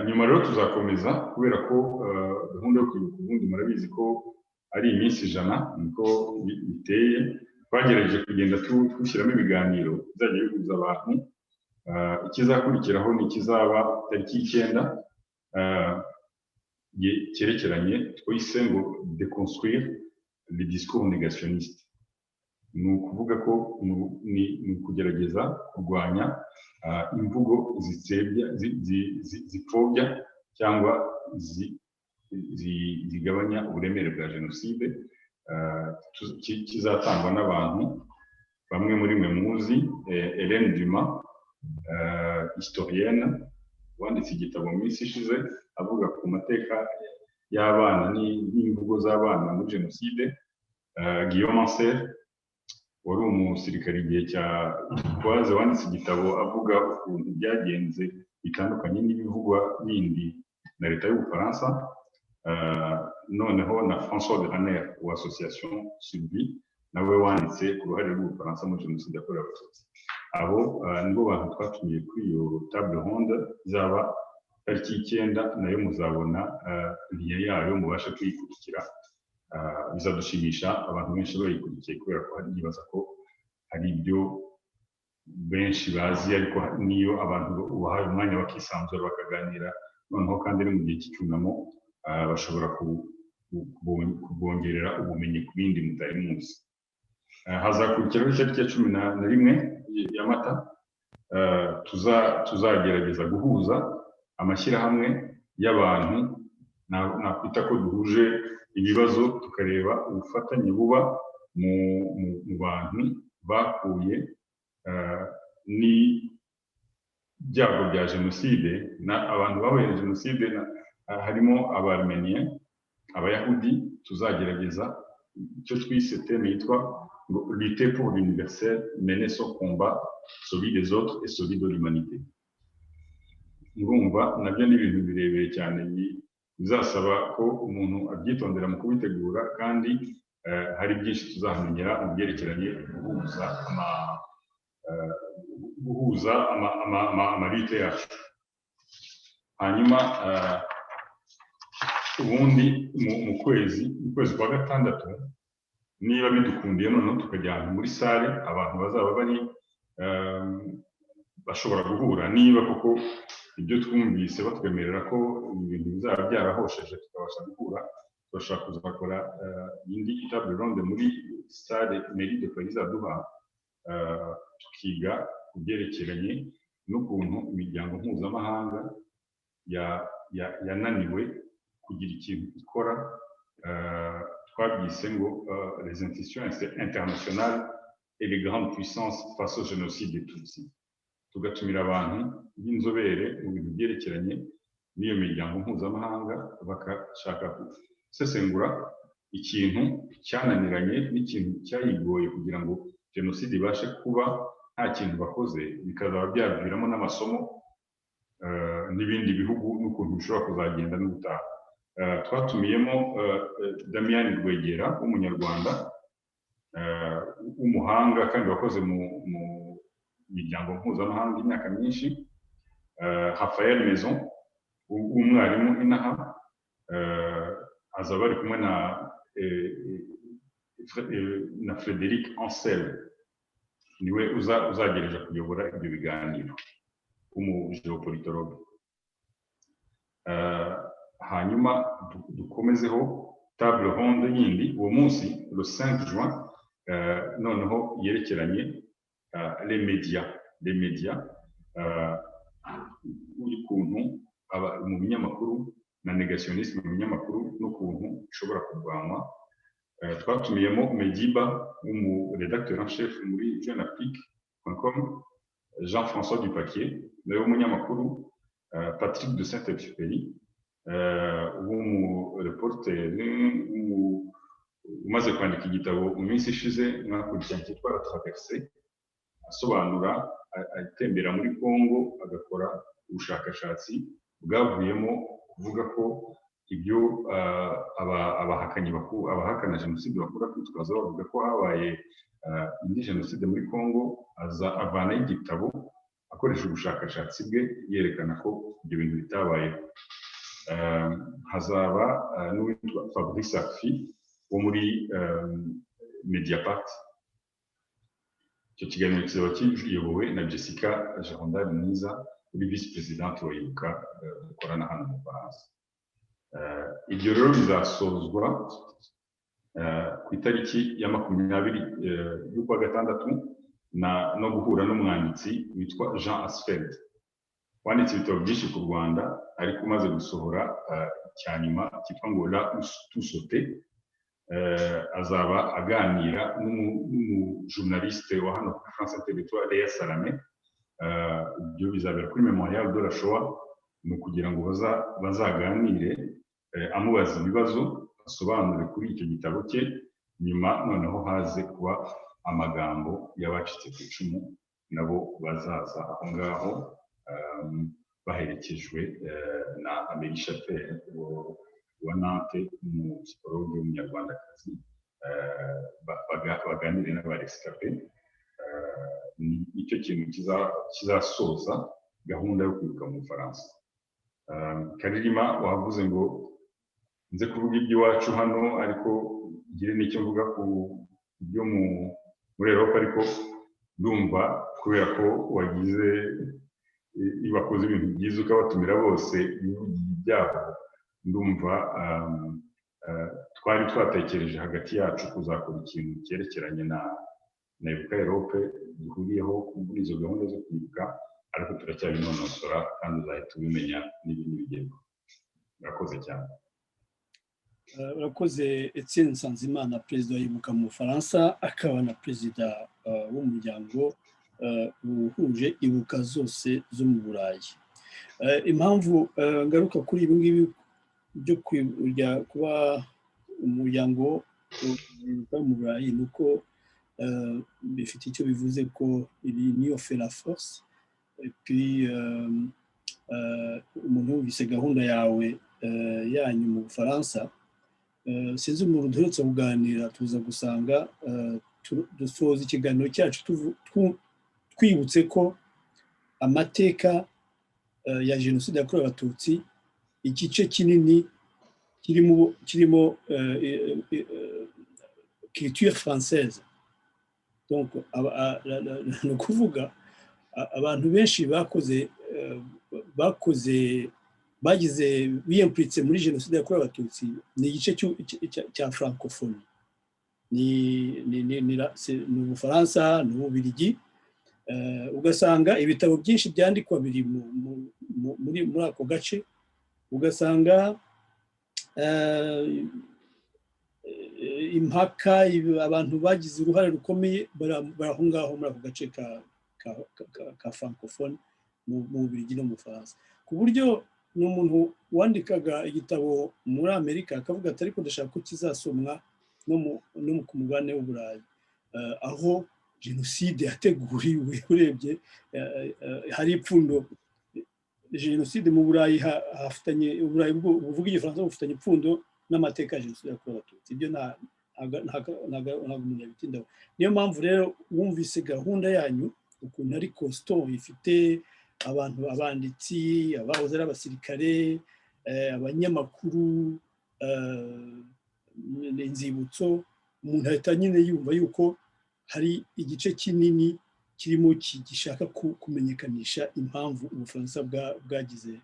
Nyuma rero tuzakomeza, kubera ko gahunda yo kwibuka ubundi murabizi ko ari iminsi 100 niko biteye. Twagerageje kugenda dushyiramo ibiganiro bizajya bihuza abantu. Ikizakurikiraho ni ikizaba tariki 9 cyerekeranye twise ngo déconstruire les discours négationnistes. Ni ukuvuga ko ni ukugerageza kurwanya imvugo zipfobya cyangwa zigabanya uburemere bwa jenoside, kizatangwa n'abantu bamwe muri mwe muzi, Hélène Dumas, historienne wanditse igitabo mu minsi ishize avuga ku mateka y'abana n'imvugo z'abana muri jenoside, Guillaume Ancel wari umusirikare igihe cya Turquoise wanditse igitabo avuga ukuntu byagenze bitandukanye n'ibivugwa bindi na leta y'Ubufaransa, noneho na François Graner wa Association Sulby nawe wanditse ku ruhare rw'Ubufaransa muri jenoside yakorewe Abatutsi. Abo nibo bantu twatumiye kuri iyo table ronde izaba tariki 9, nayo muzabona lien yayo mubashe kuyikurikira. Bizadushimisha abantu benshi bayikurikiye kubera ko hari nibaza ko hari ibyo benshi bazi, ariko niyo abantu ubahaye umwanya bakisanzura bakaganira, noneho kandi ari mu gihe cy'icyunamo bashobora kubongerera ubumenyi ku bindi mutari muzi. Hazakurikiraho itariki ya 11 ya Mata, tuzagerageza guhuza amashyirahamwe y'abantu nakwita ko duhuje ibibazo, tukareba ubufatanye buba mu bantu bakuye n'ibyago bya jenoside. Abantu bahuye na jenoside harimo Abarmeniens, Abayahudi. Tuzagerageza icyo twise teme yitwa lutter pour l'universel, mener son combat, celui des autres et celui de l'humanité. Urumva nabyo ni ibintu birebire cyane bizasaba ko umuntu abyitondera mu kubitegura, kandi hari byinshi tuzahamenyera mu byerekeranye guhuza amalite yacu. Hanyuma ubundi mu kwezi kwa gatandatu, niba bidukundiye noneho tukajya ahantu muri sale abantu bazaba bari bashobora guhura, niba koko ibyo twumvise batwemerera ko ibintu bizaba byarahosheje tukabasha guhura, turashaka kuzakora indi table ronde muri sale Mairie de Paris izaduha, tukiga ku byerekeranye n'ukuntu imiryango mpuzamahanga yananiwe kugira ikintu ikora. Twabyise ngo les institutions internationales et les grandes puissances face au génocide des Tutsis. Tugatumira abantu b'inzobere mu bintu byerekeranye n'iyo miryango mpuzamahanga, bakashaka gusesengura ikintu cyananiranye n'ikintu cyayigoye kugira ngo jenoside ibashe kuba nta kintu bakoze, bikazaba byaviramo n'amasomo n'ibindi bihugu n'ukuntu bishobora kuzagenda n'ubutaha. Twatumiyemo Damien Rwegera w'umunyarwanda w'umuhanga kandi wakoze mu miryango mpuzamahanga imyaka myinshi, Raphael Maison w'umwarimu inaha, azaba ari kumwe na Frédéric Ancel, niwe uzagerageza kuyobora ibyo biganiro, w'umugeopolitologue. Hanyuma dukomezeho table ronde yindi uwo munsi le 5 juin, noneho yerekeranye les médias, ukuntu mu binyamakuru na négationnisme mu binyamakuru n'ukuntu ishobora kurwanwa. Twatumiyemo Mediba w'umuredacteur en chef muri jeunafrique.com, Jean-François Dupaquier nawe w'umunyamakuru, Patrick de Saint-Exupéry w'umureporteri umaze kwandika igitabo mu minsi ishize mwakurikiranye cyitwa La Traversée, asobanura atembera muri Congo agakora ubushakashatsi bwavuyemo kuvuga ko ibyo abahakana jenoside bakora kwitwaza bavuga ko habaye indi jenoside muri Congo. Avanaho igitabo akoresha ubushakashatsi bwe yerekana ko ibyo bintu bitabayeho. Hazaba n'uwitwa Fabrice Arfi wo muri Mediapart. Icyo kiganiro kizaba kiyobowe na Jessica Gerondard Mwiza uri visi perezidante wa Ibuka dukorana hano mu Bufaransa. Ibyo rero bizasozwa ku itariki ya 20 y'ukwa gatandatu no guhura n'umwanditsi witwa Jean Asfeld wanditse ibitabo byinshi ku Rwanda ariko umaze gusohora icyanyuma cyitwa ngo La Tout Sauté. Azaba aganira n'umujournaliste wa hano kuri France Intellectuelle Léa Salamé. Ibyo bizabera kuri Memorial de la Shoah, ni ukugira ngo bazaganire amubaza ibibazo asobanure kuri icyo gitabo cye, nyuma noneho haze kuba amagambo y'abacitse ku icumu nabo bazaza aho ngaho baherekejwe na Amélie Chappelle wa Nantes, umusipologe w'umunyarwandakazi, baganire n'abaresikape. Nicyo kintu kizasoza gahunda yo kwibuka mu Bufaransa. Karirima wavuze ngo nze kuvuga iby'iwacu hano ariko ngire n'icyo mvuga ku byo muri Europe, ariko ndumva kubera ko wagize bakoze ibintu byiza ukabatumira bose ibyabo, ndumva twari twatekereje hagati yacu kuzakora ikintu cyerekeranye na Ibuka Europe duhuriyeho muri izo gahunda zo kwibuka, ariko turacyabinonosora kandi uzahita ubimenya n'ibindi bigendo. Murakoze cyane. Urakoze Etienne Nsanzimana, perezida wa Ibuka mu Bufaransa, akaba na perezida w'umuryango uhuje Ibuka zose zo mu Burayi. Impamvu ngaruka kuri ibi ngibi byo kuba umuryango w'Ibuka mu Burayi ni uko bifite icyo bivuze ko iri niyo fait la force. Et puis umuntu yumvise gahunda yawe yanyu mu Bufaransa, sinzi umuntu duherutse kuganira tuza gusanga dusoza ikiganiro cyacu twibutse ko amateka ya jenoside yakorewe Abatutsi igice kinini kirimo culture française. Donc ni ukuvuga abantu benshi biyempuritse muri jenoside yakorewe Abatutsi ni igice cya francophonie, ni Ubufaransa n'Ububiligi. Ugasanga ibitabo byinshi byandikwa biri muri ako gace, ugasanga impaka abantu bagize uruhare rukomeye baraho ngaho muri ako gace ka francophonie mu Bubiligi no mu Bufaransa, ku buryo n'umuntu wandikaga igitabo muri Amerika akavuga ati ariko ndashaka ko kizasomwa no ku mugabane w'Uburayi, aho jenoside yateguriwe. Urebye hari ipfundo jenoside mu Burayi, hafitanye Uburayi buvuga igifaransa bufitanye ipfundo n'amateka ya jenoside yakorewe Abatutsi. Ibyo ntabwo umuntu yabitindaho. Niyo mpamvu rero wumvise gahunda yanyu ukuntu ari costaud, ifite abantu, abanditsi, abahoze ari abasirikare, abanyamakuru, inzibutso. Umuntu ahita nyine yumva yuko hari igice kinini kirimo gishaka kumenyekanisha impamvu Ubufaransa bwagize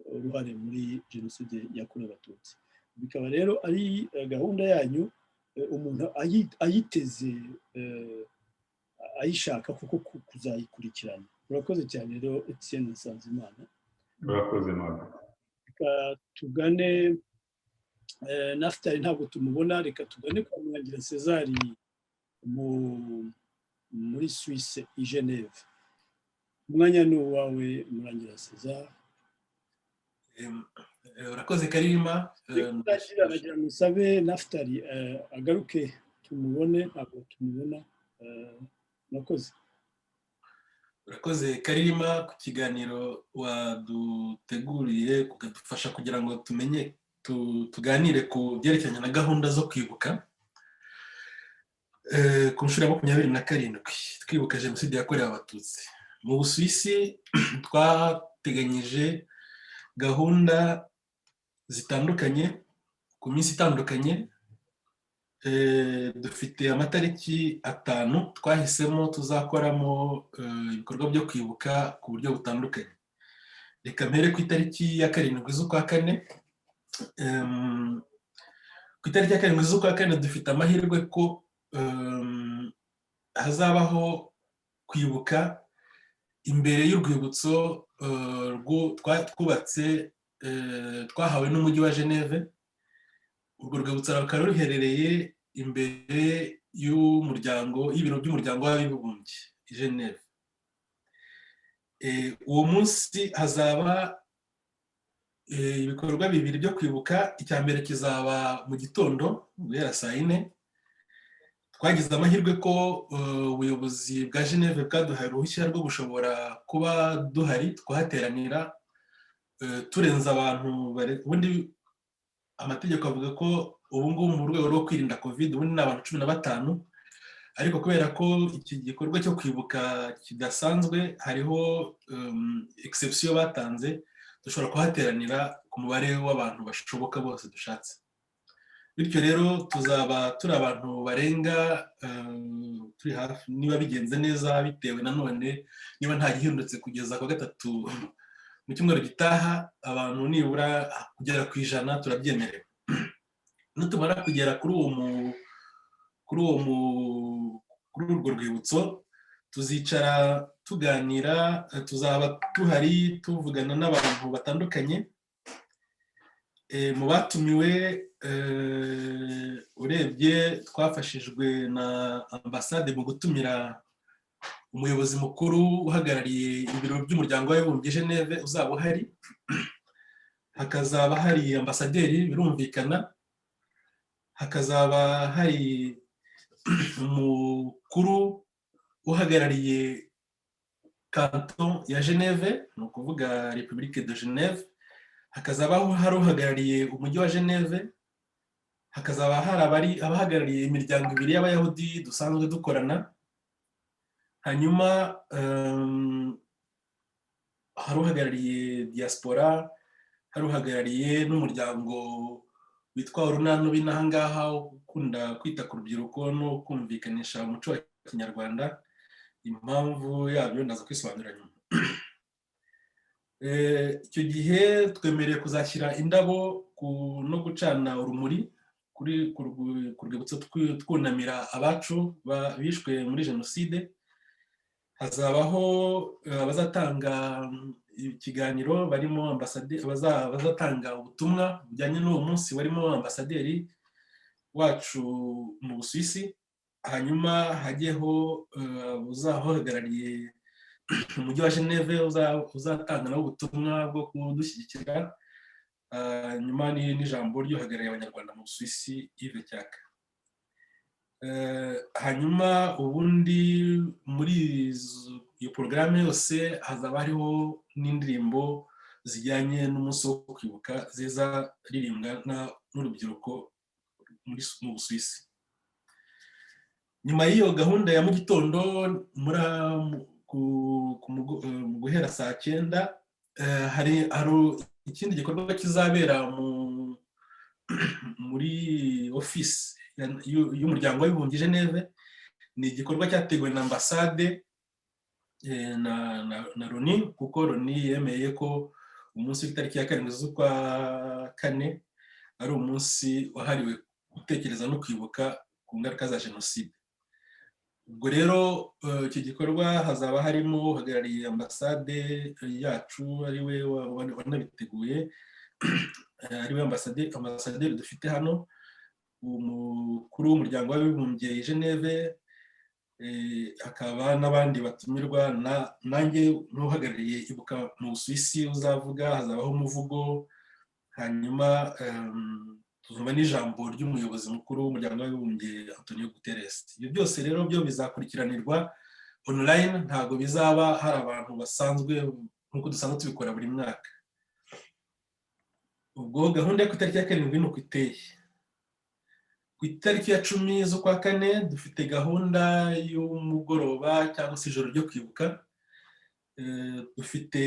uruhare muri jenoside yakorewe Abatutsi. Bikaba rero ari gahunda yanyu umuntu ayiteze, ayishaka kuko kuzayikurikirana. Urakoze cyane rero Etienne Nsanzimana. Urakoze nawe. Reka tugane Naftali, ntabwo tumubona. Reka tugane kwa Murangira César muri Suisse i Genève. Umwanya ni uwawe Murangira César. Urakoze Karirima. Nagira musabe Naftali agaruke tumubone, ntabwo tumubona. Murakoze. Urakoze Karirima ku kiganiro waduteguriye kukadufasha kugira ngo tuganire ku byerekeranye na gahunda zo kwibuka ku nshuro ya 27 twibuka jenoside yakorewe Abatutsi. Mu Busuwisi twateganyije gahunda zitandukanye ku minsi itandukanye dufite amatariki 5 twahisemo tuzakoramo ibikorwa byo kwibuka ku buryo butandukanye. Reka mpere ku itariki ya 7 z'ukwa 4. Ku itariki ya 7 z'ukwa 4 dufite amahirwe ko hazabaho kwibuka imbere y'urwibutso twubatse twahawe n'umujyi wa Geneve. Urwo rwibutso rukaba ruherereye imbere y'ibiro by'umuryango w'abibumbye i Geneve. Uwo munsi hazaba ibikorwa bibiri byo kwibuka. Icya mbere kizaba mu gitondo guhera saa 4. Twagize amahirwe ko ubuyobozi bwa Geneve bwaduhaye uruhushya rwo gushobora kuba duhari twahateranira turenza abantu. Ubundi amategeko avuga ko ubu ngubu mu rwego rwo kwirinda covid ubundi ni abantu 15, ariko kubera ko iki gikorwa cyo kwibuka kidasanzwe hariho exception batanze, dushobora kuhateranira ku mubare w'abantu bashoboka bose dushatse. Bityo rero tuzaba turi abantu barenga turi hafi, niba bigenze neza, bitewe nanone niba nta gihindutse kugeza kwa 3 mu cyumweru gitaha, abantu nibura kugera ku 100 turabyemerewe. Nutumara kugera kuri urwo rwibutso, tuzicara tuganira, tuzaba tuhari tuvugana n'abantu batandukanye. Mu batumiwe urebye twafashijwe na ambasade mu gutumira umuyobozi mukuru uhagarariye ibiro by'umuryango w'abibumbye Geneve uzaba uhari. Hakazaba hari ambasaderi birumvikana, hakazaba hari umukuru uhagarariye canton ya Geneve, ni ukuvuga Republique de Geneve. Hakazaba hari uhagarariye umujyi wa Geneve. Hakazaba hari abahagarariye imiryango 2 y'abayahudi dusanzwe dukorana. Hanyuma hari uhagarariye diaspora, hari uhagarariye n'umuryango witwa urunano b'inaha ngaha ukunda kwita ku rubyiruko no kumvikanisha umuco wa Kinyarwanda. Impamvu yabyo ndaza kwisobanura nyuma. Icyo gihe twemereye kuzashyira indabo no gucana urumuri ku rwibutso twunamira abacu bishwe muri jenoside. Hazabaho abazatanga ikiganiro, barimo ambasaderi bazatanga ubutumwa bujyanye n'uwo munsi, barimo ambasaderi wacu mu Busuwisi. Hanyuma hajyeho uzahagarariye umujyi wa Geneve uzatanga nawe ubutumwa bwo kudushyigikira. Nyuma n'ijambo ry'uhagarariye abanyarwanda mu Busuwisi Yves Cyaka. Hanyuma ubundi muri iyo porogaramu yose hazaba hariho n'indirimbo zijyanye n'umunsi wo kwibuka zizaririmbwa n'urubyiruko mu Busuwisi. Nyuma y'iyo gahunda ya mu gitondo guhera saa 9, hari ikindi gikorwa kizabera muri office y'umuryango w'abibumbye Geneve. Ni igikorwa cyateguwe na ambasade na Loni, kuko Loni yemeye ko umunsi w'itariki ya 7 z'ukwa 4 ari umunsi wahariwe gutekereza no kwibuka ku ngaruka za jenoside. Ubwo rero iki gikorwa hazaba harimo uhagarariye ambasade yacu ariwe wanabiteguye, ariwe ambasaderi dufite hano, umukuru w'umuryango w'abibumbye i Geneve. Hakaba n'abandi batumirwa, nanjye n'uhagarariye ibuka mu Busuwisi uzavuga. Hazabaho umuvugo, hanyuma tuzumva n'ijambo ry'umuyobozi mukuru w'umuryango w'abibumbye Antonio Guterres. Ibyo byose rero byo bizakurikiranirwa online, ntabwo bizaba hari abantu basanzwe nk'uko dusanzwe tubikora buri mwaka. Ubwo gahunda yo ku itariki ya 7 ni uko iteye. Ku itariki ya 10 z'ukwa 4 dufite gahunda y'umugoroba cyangwa se ijoro ryo kwibuka. Dufite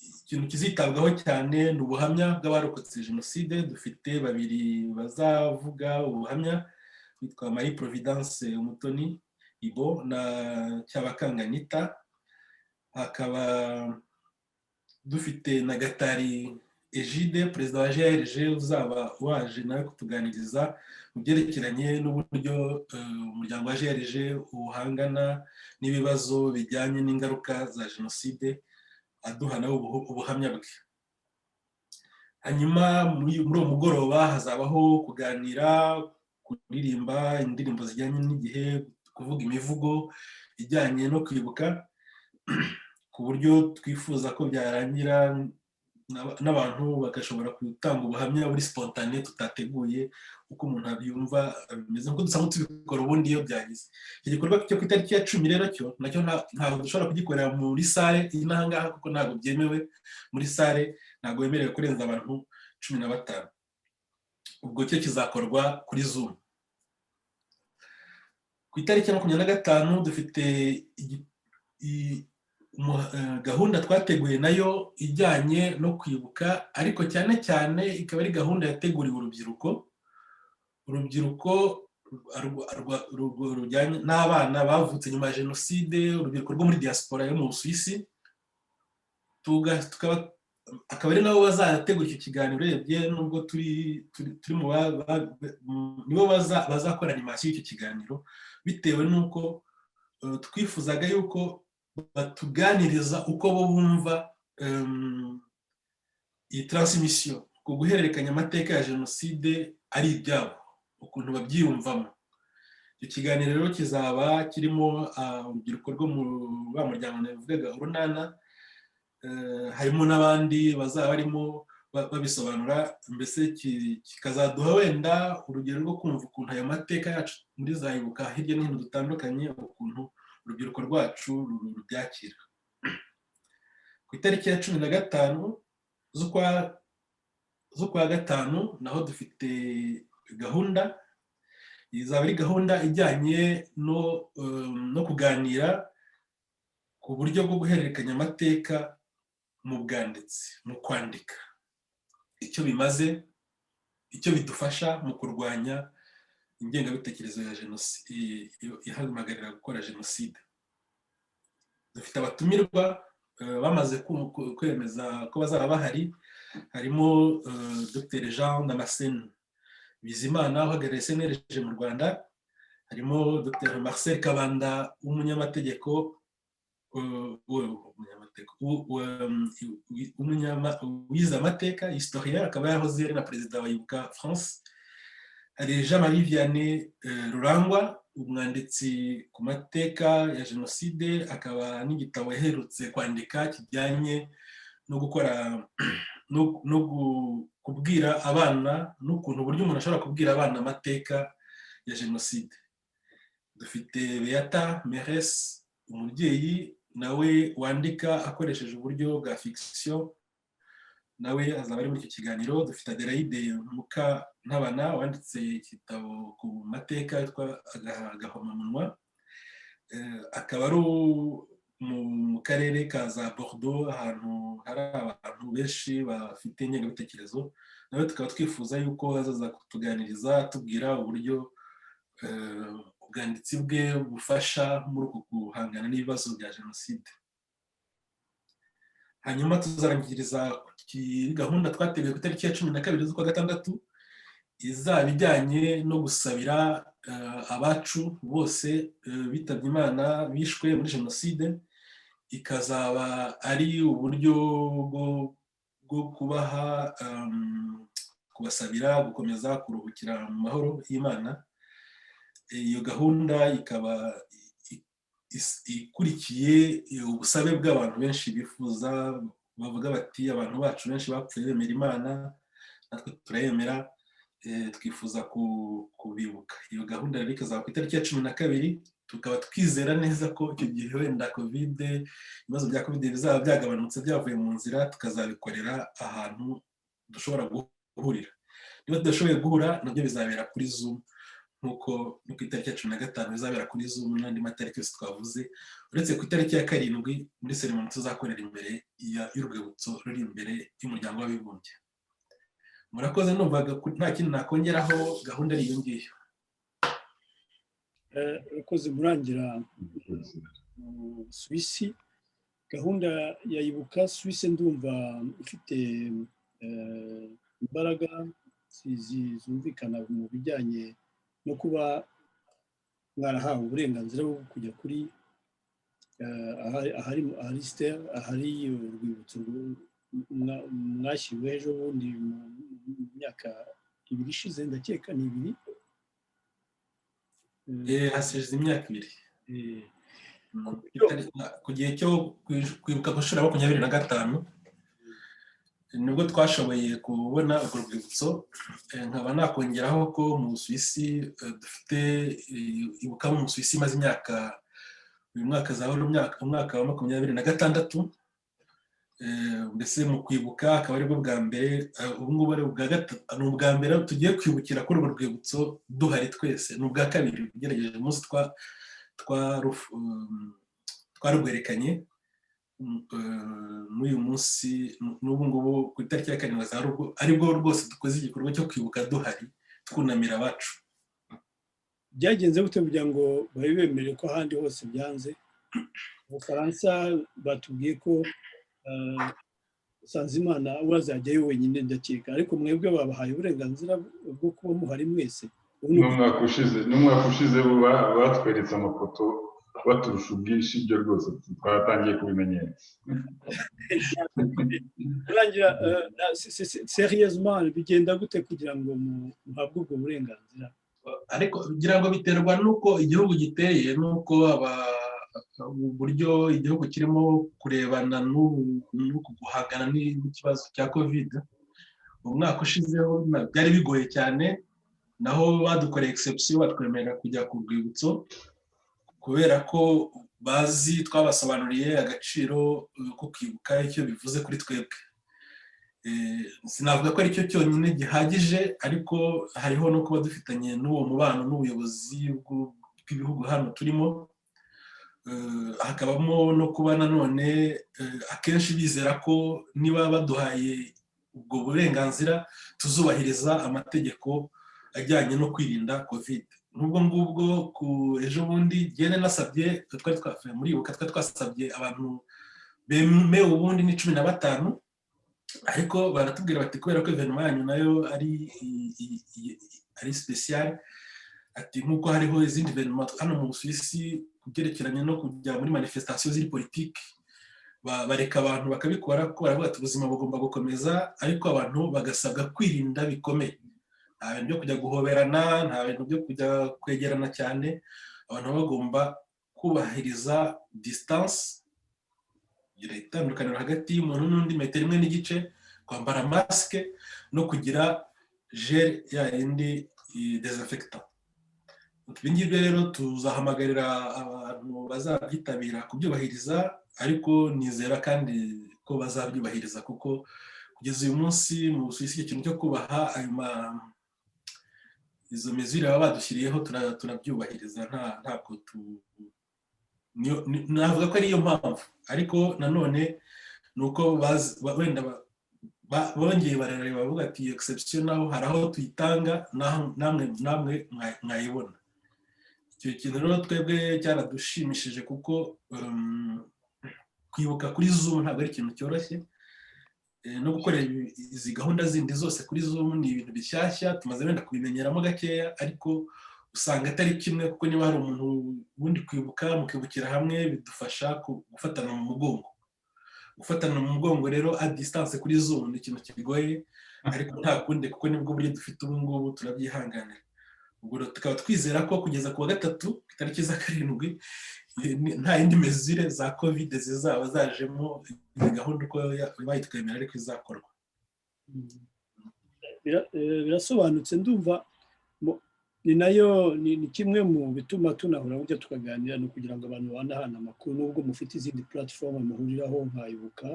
ikintu kizitabwaho cyane ni ubuhamya bw'abarokotse jenoside. Dufite babiri bazavuga ubuhamya, witwa Marie Providence Umutoni Ibo na Cyabakanga Anita. Hakaba dufite na Gatari Egide, perezida wa GRG, uzaba waje nawe kutuganiriza mu byerekeranye n'uburyo umuryango wa GRG uhangana n'ibibazo bijyanye n'ingaruka za jenoside, aduha nawe ubuhamya bwe. Hanyuma muri uwo mugoroba hazabaho kuganira, kuririmba indirimbo zijyanye n'igihe, kuvuga imivugo ijyanye no kwibuka, ku buryo twifuza ko byarangira n'abantu bagashobora gutanga ubuhamya buri spontane, tutateguye uko umuntu abyumva bimeze, nk'uko dusanzwe tubikora ubundi iyo byagize. Iki gikorwa cyo ku itariki ya 10 rero cyo nacyo ntabwo dushobora kugikorera muri sale inahangaha, kuko ntabwo byemewe muri sale, ntabwo wemerewe kurenza abantu 15. Ubwo cyo kizakorwa kuri Zoom. Ku itariki ya 25 dufite gahunda twateguye nayo ijyanye no kwibuka, ariko cyane cyane ikaba ari gahunda yateguriwe urubyiruko rujyanye n'abana bavutse nyuma ya jenoside, urubyiruko rwo muri diaspora yo mu Busuwisi. Akaba ari nabo bazategura icyo kiganiro, urebye nubwo turi mu nibo bazakora animasiyo y'icyo kiganiro, bitewe n'uko twifuzaga yuko batuganiriza uko bo bumva iyi transmission, ku guhererekanya amateka ya jenoside ari ibyabo, ukuntu babyiyumvamo. Icyo kiganiro rero kizaba kirimo urubyiruko rwo mu muryango navugaga urunana, harimo n'abandi bazaba barimo babisobanura, mbese kikazaduha wenda urugero rwo kumva ukuntu ayo mateka yacu muri zayibuka hirya no hino dutandukanye, ukuntu urubyiruko rwacu rubyakira. Ku itariki ya 15 z'ukwa gatanu naho dufite gahunda, izaba ari gahunda ijyanye no kuganira ku buryo bwo guhererekanya amateka mu bwanditsi, mu kwandika, icyo bimaze, icyo bidufasha mu kurwanya ingengabitekerezo ya jenoside ihamagarira gukora jenoside. Dufite abatumirwa bamaze kwemeza ko bazaba bahari, harimo Dr Jean Damascene Bizimana uhagarariye CNRG mu Rwanda, harimo Dr Marcel Kabanda w'umunyamategeko wize amateka, historien, akaba yahoze ari na perezida wa Ibuka France. Hari Jean-Marie Vianney Rurangwa, umwanditsi ku mateka ya jenoside, akaba n'igitabo yaherutse kwandika kijyanye no gukora no kubwira abana, n'ukuntu uburyo umuntu ashobora kubwira abana amateka ya jenoside. Dufite Beata Meres, umubyeyi nawe wandika akoresheje uburyo bwa fiction, nawe azaba ari muri icyo kiganiro. Dufite Adelaide Mukantabana wanditse igitabo ku mateka yitwa Agahomamunwa, akaba ari mu karere ka za Bordeaux, ahantu hari abantu benshi bafite ingengabitekerezo. Nawe tukaba twifuza yuko azaza kutuganiriza tubwira uburyo ubwanditsi bwe bufasha muri uku guhangana n'ibibazo bya jenoside. Hanyuma tuzarangiriza gahunda twateguye ku itariki ya 12 z'ukwa gatandatu, izaba ijyanye no gusabira abacu bose bitabye Imana bishwe muri jenoside. Ikazaba ari uburyo bwo kubaha, kubasabira gukomeza kuruhukira mu mahoro y'Imana. Iyo gahunda ikaba ikurikiye ubusabe bw'abantu benshi bifuza, bavuga bati abantu bacu benshi bapfuye bemera Imana, natwe turayemera, twifuza kubibuka. Iyo gahunda rero ikazaba ku itariki ya 12, tukaba twizera neza ko icyo gihe wenda ibibazo bya covid bizaba byagabanutse, byavuye mu nzira, tukazabikorera ahantu dushobora guhurira. Niba tudashoboye guhura, nabyo bizabera kuri Zoom, nk'uko no ku itariki ya 15 bizabera kuri Zoom n'andi matariki yose twavuze, uretse ku itariki ya 7 muri seremoni tuzakorera imbere y'urwibutso ruri imbere y'umuryango w'abibumbye. Murakoze, numvaga nta kindi nakongeraho, gahunda ari iyo ngiyo. Urakoze murangira mu Suwisi. Gahunda ya Ibuka Suwisi ndumva ifite imbaraga zumvikana mu bijyanye no kuba mwarahawe uburenganzira bwo kujya kuri ahari stele, ahari urwibutso mwashyiriweho ejo bundi mu myaka 2 ishize, ndakeka ni 2. Hasize imyaka 2. Ku gihe cyo kwibuka ku nshuro ya 25 nibwo twashoboye kubona urwo rwibutso. Nkaba nakongeraho ko mu Suwisi dufite Ibuka mu Suwisi imaze imyaka, uyu mwaka azahora umwaka wa 26. Mbese mu kwibuka akaba aribwo bwa mbere, ubu ngubu ari ubwa gatatu, ni ubwa mbere tugiye kwibukira kuri urwo rwibutso duhari twese. Ni ubwa kabiri ugerageje umunsi twarugwerekanye n'uyu munsi, n'ubu ngubu ku itariki ya 7 aribwo rwose dukoze igikorwa cyo kwibuka duhari twunamira abacu. Byagenze gute kugira ngo babe bemerere ko ahandi hose byanze? Mu Bufaransa batubwiye ko Sanzimana wazajyayo wenyine ndakeka, ariko mwebwe babahaye uburenganzira bwo kuba muhari mwese. N'umwaka ushize batweretse amafoto baturusha ubwinshi, ibyo rwose twatangiye kubimenyera. Urangira seriousement bigenda gute kugira ngo muhabwe ubwo burenganzira? Ariko kugira ngo biterwa n'uko igihugu giteye, n'uko uburyo igihugu kirimo kurebana n'uku guhangana n'ikibazo cya covid. Umwaka ushizeho byari bigoye cyane, naho badukoreye exception batwemerera kujya ku rwibutso kubera ko bazi twabasobanuriye agaciro ko kwibuka icyo bivuze kuri twebwe. Sinavuga ko ari cyo cyonyine gihagije, ariko hariho no kuba dufitanye n'uwo mubano n'ubuyobozi bw'ibihugu hano turimo. Hakabamo no kuba nanone akenshi bizera ko niba baduhaye ubwo burenganzira tuzubahiriza amategeko ajyanye no kwirinda covid. N'ubwo ngubwo ku ejo bundi gene nasabye, twari twavuye muri Ibuka, twari twasabye abantu bemewe ubundi ni 15, ariko baratubwira bati kubera ko evenement yanyu nayo ari special, ati nkuko hariho izindi evenement hano mu Suwisi kubyerekeranye no kujya muri manifestation ziri politique, bareka abantu bakabikora kuko baravuga ati ubuzima bugomba gukomeza, ariko abantu bagasabwa kwirinda bikomeye. Nta bintu byo kujya guhoberana, nta bintu byo kujya kwegerana cyane. Abantu bagomba kubahiriza distance, itandukaniro hagati y'umuntu n'undi 1.5 metero, kwambara masque no kugira gel ya yindi desinfectant. Ibi ngibyo rero tuzahamagarira abantu bazabyitabira kubyubahiriza, ariko nizera kandi ko bazabyubahiriza, kuko kugeza uyu munsi mu Suwisi ikintu cyo kubaha izo mesure baba badushyiriyeho turabyubahiriza. Ntabwo navuga ko ariyo mpamvu, ariko nanone ni uko wenda bongeye barareba bavuga ati exception naho hari aho tuyitanga, namwe mwayibona. Icyo kintu rero twebwe cyaradushimishije, kuko kwibuka kuri Zoom ntabwo ari ikintu cyoroshye, no gukorera izi gahunda zindi zose kuri Zoom ni ibintu bishyashya, tumaze wenda kubimenyeramo gakeya, ariko usanga atari kimwe, kuko niba hari umuntu wundi kwibuka mukibukira hamwe bidufasha gufatana mu mugongo. Rero a distance kuri Zoom ni ikintu kigoye, ariko nta kundi, kuko nibwo buryo dufite ubu ngubu, turabyihanganira. Ubwo tukaba twizera ko kugeza ku wa 3 ku itariki za 7 nta yindi mesure za covid zizaba zajemo, gahunda uko bayitwemera ariko izakorwa. Birasobanutse, ndumva ni kimwe mu bituma tunahura burya tukaganira, no kugira ngo abantu banahana amakuru, nubwo mufite izindi platform muhuriraho nka Ibuka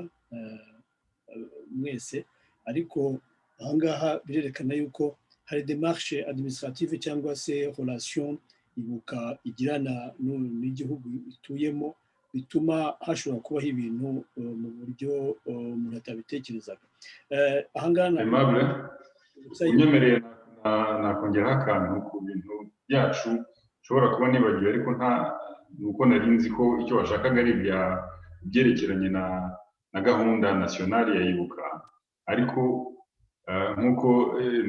mwese, ariko ahangaha birerekana yuko hari démarche administrative cyangwa se relation ibuka igirana n'igihugu ituyemo bituma hashobora kubaho ibintu mu buryo umuntu atabitekerezaga. Aimable, unyemereye nakongeraho akantu ku bintu byacu nshobora kuba nibagiwe, ariko nuko nari nzi ko icyo washakaga ari ibyerekeranye na gahunda nationale ya ibuka, ariko nk'uko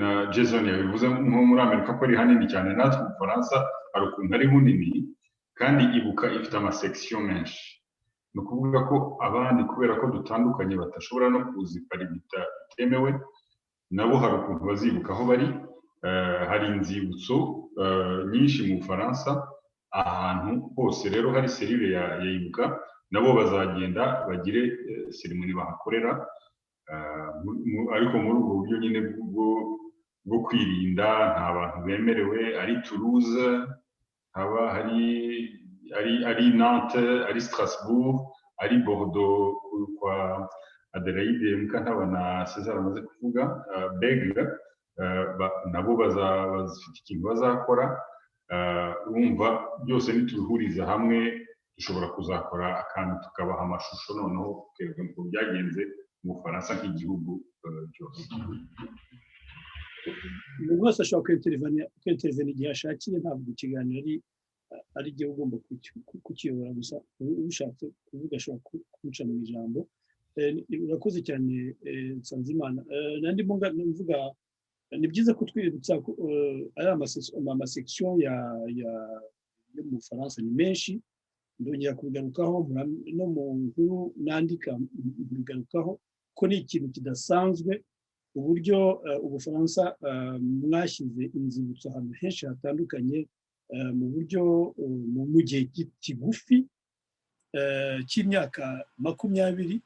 na Jason yabivuze, nko muri Amerika ko ari hanini cyane, natwe mu Bufaransa hari ukuntu ari bunini, kandi ibuka ifite amasection menshi. Ni ukuvuga ko abandi kubera ko dutandukanye batashobora no kuzipara bitemewe, nabo hari ukuntu bazibuka aho bari. Hari inzibutso nyinshi mu Bufaransa, ahantu hose rero hari serire ya ibuka, nabo bazagenda bagire seremoni bahakorera, ariko muri ubwo buryo nyine bwo kwirinda, nta bantu bemerewe. Ari Toulouse, haba ari Nantes, ari Strasbourg, ari Bordeaux kwa Adelaide Mukantaba na César amaze kuvuga, Bègle, nabo bazafite ikintu bazakora. Urumva byose nitubihuriza hamwe dushobora kuzakora akantu tukabaha amashusho, noneho tukerekana uko byagenze mu Bufaransa nk'igihugu cyose. Umuntu wese ashobora kwintervena igihe ashakiye, ntabwo ikiganiro ari igihe ugomba kukiyobora gusa. Ushatse kuvuga ashobora kumuca mu ijambo. Urakoze cyane Nsanzimana. Nandi mvuga ni byiza kutwibutsa ko ari amasection yo mu Bufaransa ni menshi, ndongera kubigarukaho no mu nkuru nandika bigarukaho ko ni ikintu kidasanzwe uburyo Ubufaransa mwashyize inzibutso ahantu henshi hatandukanye mu buryo mu gihe kigufi cy'imyaka 20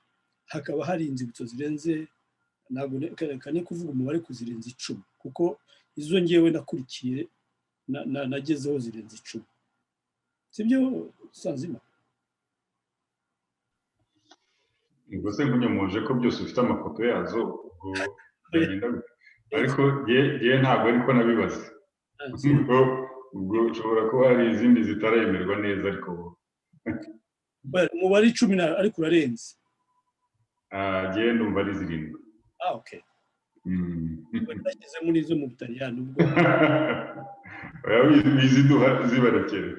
hakaba hari inzibutso zirenze, ntabwo kane kuvuga umubare kuzirenza 10, kuko izo ngewe nakurikiye nagezeho zirenze 10. Sibyo Sanzima? Ubwo se nkunyomoje ko byose ufite amafoto yazo, ariko ye ntabwo ariko nabibaze. Ubwo ushobora kuba hari izindi zitaremerwa neza, ariko umubare 10 ariko urarenze. Ye ndumva ari 7. Okay. Bageze muri zo mu Butaliyani, ubwo zibarekere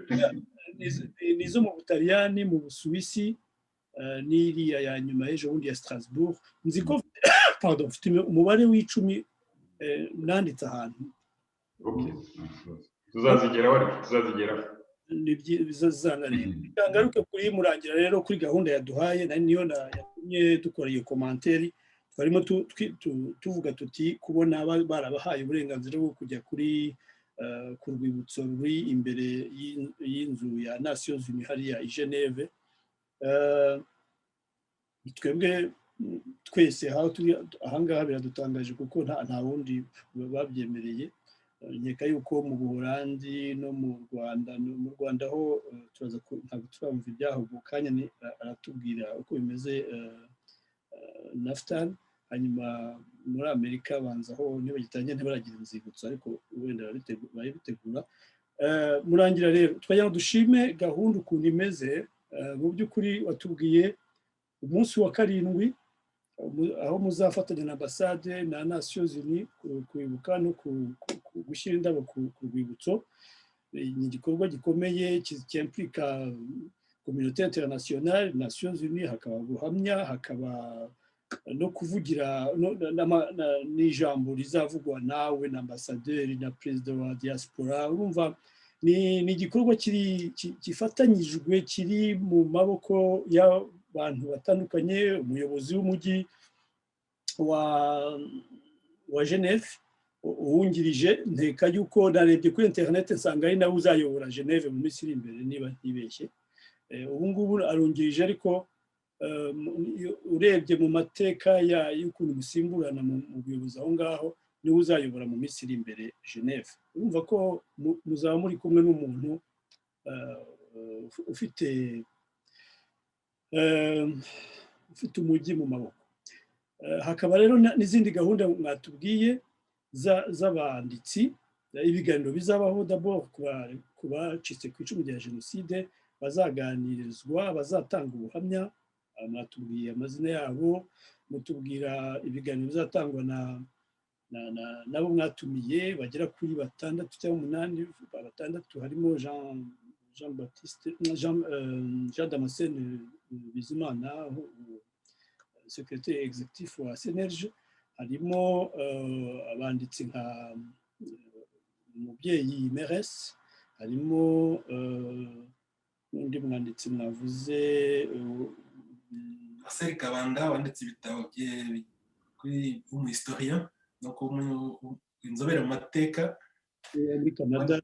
nizo mu Butaliyani, mu Busuwisi, n'iriya ya nyuma y'ejo bundi ya Strasbourg. Nzi ko mfite umubare w'10 nanditse ahantu. tuzazigeraho. Ni byiza ngaruke kuri murangira rero kuri gahunda yaduhaye, niyo yatumye dukora iyo komanteri. Twarimo tuvuga tuti kubona barabahaye uburenganzira bwo kujya ku rwibutso ruri imbere y'inzu ya Nations Unies hariya i Geneve. Twebwe twese ahangaha biradutangaje kuko nta wundi babyemereye. Nkeka yuko mu Buholandi no mu Rwanda ho ntabwo turamva ibyaho. Mu kanya aratubwira uko bimeze Naftan. Hanyuma muri Amerika banzaho nibagitangiye ntibaragira inzibutso, ariko wenda barabitegura. Murangira rero twagira ngo dushime gahunda ukuntu imeze. Mu by'ukuri watubwiye umunsi wa 7 aho muzafatanya na ambasade na Nations Unies kwibuka no gushyira indabo ku rwibutso. Ni igikorwa gikomeye cyimplika communauté internationale, Nations Unies, hakaba guhamya, hakaba no kuvugira n'ijambo rizavugwa nawe na ambasaderi na perezida wa diaspora. Urumva ni igikorwa kifatanyijwe, kiri mu maboko y'abantu batandukanye. Umuyobozi w'umujyi wa Geneve uwungirije, nteka yuko narebye kuri internet nsanga ari nawe uzayobora Geneve mu minsi iri imbere niba ntibeshye. Ubu ngubu arungirije, ariko urebye mu mateka y'ukuntu gusimburana mu buyobozi aho ngaho, niwe uzayobora mu minsi iri imbere Geneve. Urumva ko muzaba muri kumwe n'umuntu ufite umujyi mu maboko. Hakaba rero n'izindi gahunda mwatubwiye. z'abanditsi. Ibiganiro bizabaho d'abord ku bacitse ku icumu rya jenoside, bazaganirizwa, bazatanga ubuhamya, mwatubwiye amazina yabo, mutubwira ibiganiro bizatangwa nabo mwatumiye bagera kuri 6 cyangwa 8. 6 harimo Jean Damascene Bizimana, secrétaire exécutif wa CNRG, harimo abanditsi nka umubyeyi Meres, harimo n'undi mwanditsi mwavuze Marcel Kabanda wanditse ibitabo kuri umuhistorien no inzobere mu mateka muri Canada,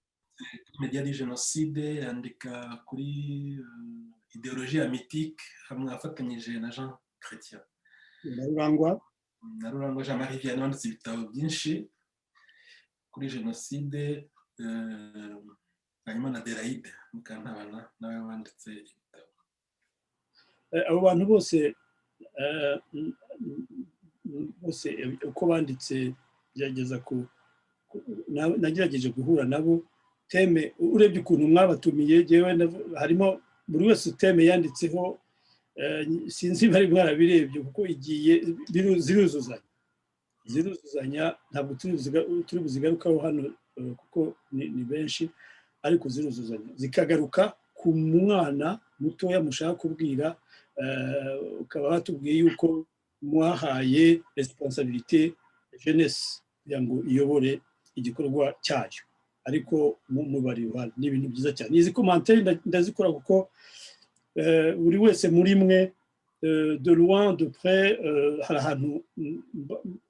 media di jenoside, yandika kuri idéologie ya mythique hamwe afatanyije na Jean Chrétien. Narurangwa Jean-Marie Vianney wanditse ibitabo byinshi kuri jenoside, hanyuma na Delaide Mukantabana nawe wanditse ibitabo. Abo bantu bose uko banditse gerageza nagerageje guhura nabo. Teme urebye ukuntu mwabatumiye, harimo buri wese teme yanditseho, sinzi bari mwarabirebye kuko igiye ziruzuzanya, ntabwo turi buzigarukaho hano kuko ni benshi, ariko ziruzuzanya zikagaruka ku mwana mutoya mushaka kubwira. Ukaba watubwiye yuko mwahaye responsabilité jeunesse kugira ngo iyobore igikorwa cyayo, ariko mubari ni ibintu byiza cyane. Izi commentaire ndazikora kuko buri wese muri mwe de loin de près hari ahantu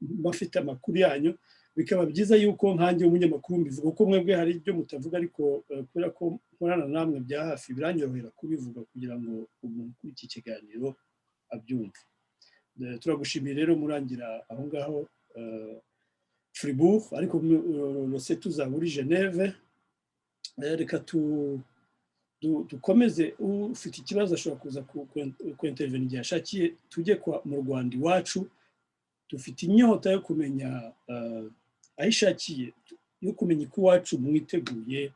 bafite amakuru yanyu, bikaba byiza yuko nkanjye umunyamakuru mbivuga kuko mwebwe hari ibyo mutavuga, ariko kubera ko nkorana namwe bya hafi biranyorohera kubivuga kugira ngo umuntu kuri iki kiganiro abyumve. Turagushimiye rero murangira aho ngaho Fribourg, ariko rose tuzaburi Geneve. Reka dukomeze. Ufite ikibazo ashobora kuza kuintervenir igihe ashakiye. Tujye mu Rwanda iwacu, dufite inyota yo kumenya aho ishakiye, yo kumenya uko iwacu mwiteguye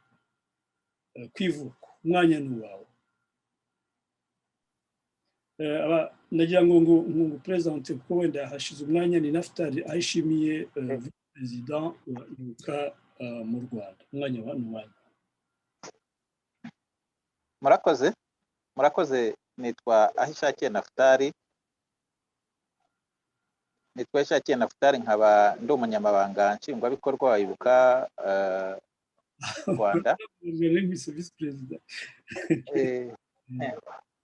kwivuka. Umwanya ni uwawe. Nagira ngo presente kuko wenda hashize umwanya. Ni Naftali Ayishimiye, President wa Ibuka mu Rwanda. Umwanya wa n'umwanya. Murakoze. Nitwa Ahishakiye Naftali. Nkaba ndi umunyamabanga nshingwabikorwa wa Ibuka Rwanda.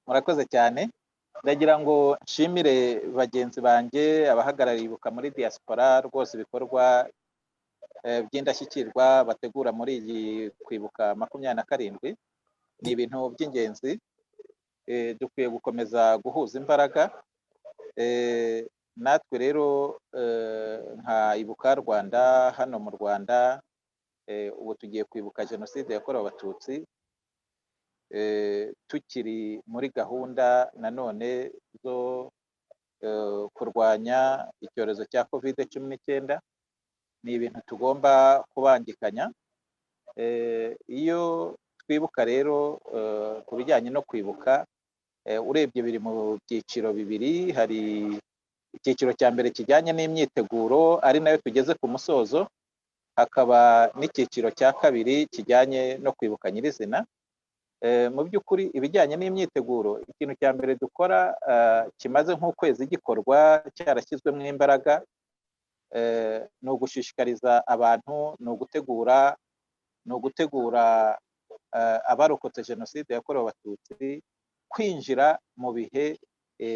Murakoze cyane. Ndagira ngo nshimire bagenzi banjye abahagarariye Ibuka muri diaspora, rwose ibikorwa by'indashyikirwa bategura muri iyi kwibuka 27 ni ibintu by'ingenzi. Dukwiye gukomeza guhuza imbaraga. Natwe rero nka Ibuka Rwanda hano mu Rwanda, ubu tugiye kwibuka jenoside yakorewe Abatutsi, tukiri muri gahunda nanone zo kurwanya icyorezo cya COVID-19. Ni ibintu tugomba kubangikanya. Iyo twibuka rero ku bijyanye no kwibuka, urebye biri mu byiciro bibiri. Hari icyiciro cya mbere kijyanye n'imyiteguro, ari nayo tugeze ku musozo. Hakaba n'icyiciro cya kabiri kijyanye no kwibuka nyirizina. Mu by'ukuri ibijyanye n'imyiteguro, ikintu cya mbere dukora kimaze nk'ukwezi gikorwa, cyarashyizwemo imbaraga, ni ugushishikariza abantu, ni ugutegura abarokotse jenoside yakorewe Abatutsi kwinjira mu bihe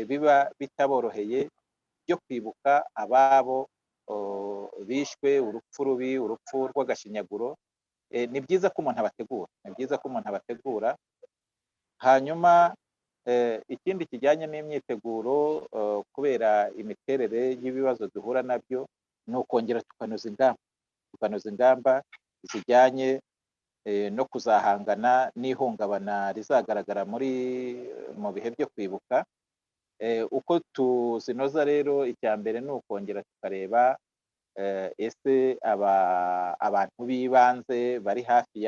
biba bitaboroheye byo kwibuka ababo bishwe urupfu rubi, urupfu rw'agashinyaguro. Ni byiza ko umuntu abategura. Hanyuma ikindi kijyanye n'imyiteguro, kubera imiterere y'ibibazo duhura nabyo, ni ukongera tukanoza ingamba zijyanye no kuzahangana n'ihungabana rizagaragara mu bihe byo kwibuka. Uko tuzinoza rero, icya mbere ni ukongera tukareba ese abantu b'ibanze bari hafi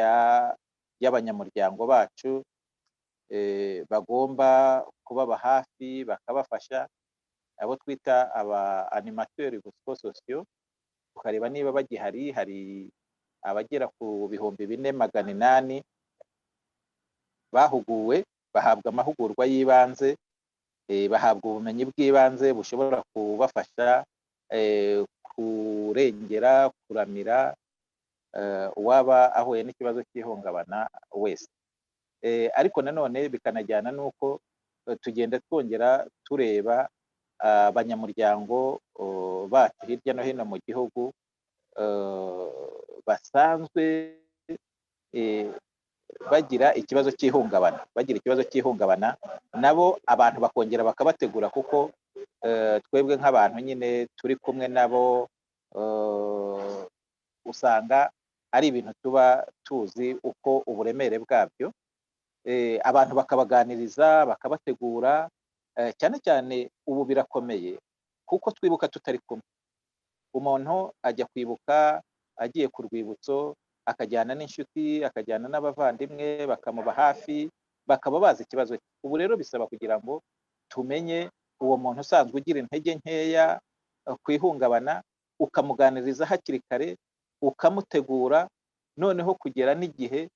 y'abanyamuryango bacu bagomba kubaba hafi bakabafasha, abo twita aba animateurs psychosociaux, tukareba niba bagihari. Hari abagera ku 4,800 bahuguwe, bahabwa amahugurwa y'ibanze, bahabwa ubumenyi bw'ibanze bushobora kubafasha kurengera, kuramira uwaba ahuye n'ikibazo cy'ihungabana wese. Ariko nanone bikanajyana n'uko tugenda twongera tureba abanyamuryango bacu hirya no hino mu gihugu basanzwe bagira ikibazo cy'ihungabana, nabo abantu bakongera bakabategura, kuko twebwe nk'abantu nyine turi kumwe nabo usanga ari ibintu tuba tuzi uko uburemere bwabyo. Abantu bakabaganiriza, bakabategura, cyane cyane ubu birakomeye kuko twibuka tutari kumwe. Umuntu ajya kwibuka agiye ku rwibutso, akajyana n'inshuti, akajyana n'abavandimwe, bakamuba hafi, bakaba bazi ikibazo cye. Ubu rero bisaba kugira ngo tumenye uwo muntu usanzwe ugira intege nkeya kwihungabana, ukamuganiriza hakiri kare, ukamutegura, noneho kugera n'igihe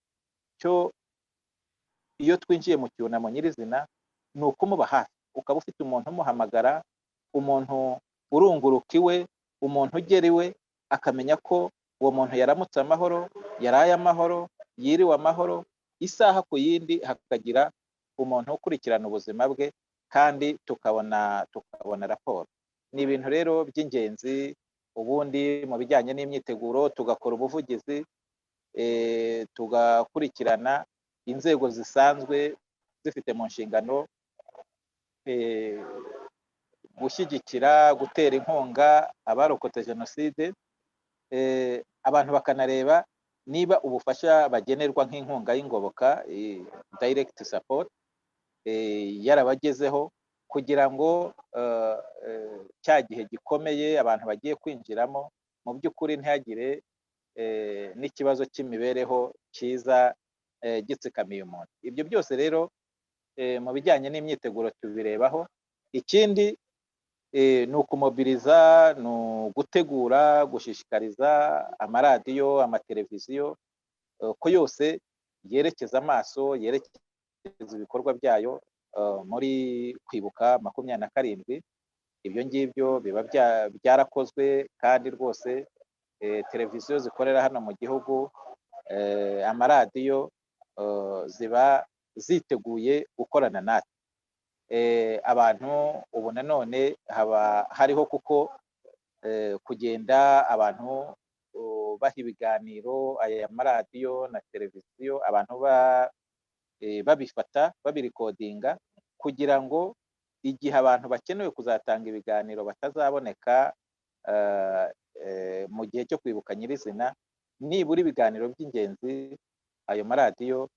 cyo iyo twinjiye mu cyunamo nyirizina ni ukumuba hafi. Ukaba ufite umuntu umuhamagara, umuntu urunguruka iwe, umuntu ugera iwe, akamenya ko uwo muntu yaramutse amahoro, yaraye amahoro, yiriwe amahoro, isaha ku yindi hakagira umuntu ukurikirana ubuzima bwe, kandi tukabona raporo. Ni ibintu rero by'ingenzi. Ubundi mu bijyanye n'imyiteguro tugakora ubuvugizi, tugakurikirana inzego zisanzwe zifite mu nshingano gushyigikira, gutera inkunga abarokotse jenoside, abantu bakanareba niba ubufasha bagenerwa nk'inkunga y'ingoboka, direct support, yarabagezeho, kugira ngo cya gihe gikomeye abantu bagiye kwinjiramo mu by'ukuri ntihagire n'ikibazo cy'imibereho cyiza gitsikamiye umuntu. Ibyo byose rero mu bijyanye n'imyiteguro tubirebaho. Ikindi ni ukumobiriza, ni ugutegura, gushishikariza amaradiyo, amateleviziyo, ko yose yerekeza amaso, yerekeza ibikorwa byayo muri kwibuka 27. Ibyo ngibyo biba byarakozwe, kandi rwose televiziyo zikorera hano mu gihugu, amaradiyo ziba ziteguye gukorana natwe. Abantu ubu nanone haba hariho kuko kugenda abantu baha ibiganiro, aya maradiyo na televiziyo, abantu babifata, babirikodinga, kugira ngo igihe abantu bakenewe kuzatanga ibiganiro batazaboneka mu gihe cyo kwibuka nyirizina, nibura ibiganiro by'ingenzi ayo maradiyo,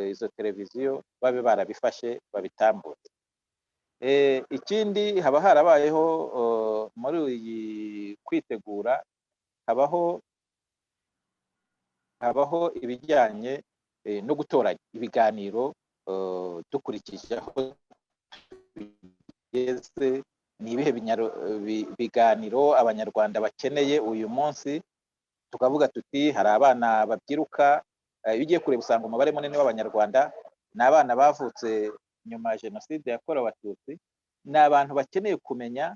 izo televiziyo babe barabifashe babitambutse. Ikindi haba harabayeho muri iyi kwitegura, habaho ibijyanye no gutoranya ibiganiro dukurikije aho tugeze, ni ibihe biganiro abanyarwanda bakeneye uyu munsi. Tukavuga tuti hari abana babyiruka, iyo ugiye kureba usanga umubare munini w'abanyarwanda ni abana bavutse nyuma ya jenoside yakorewe abatutsi. Ni abantu bakeneye kumenya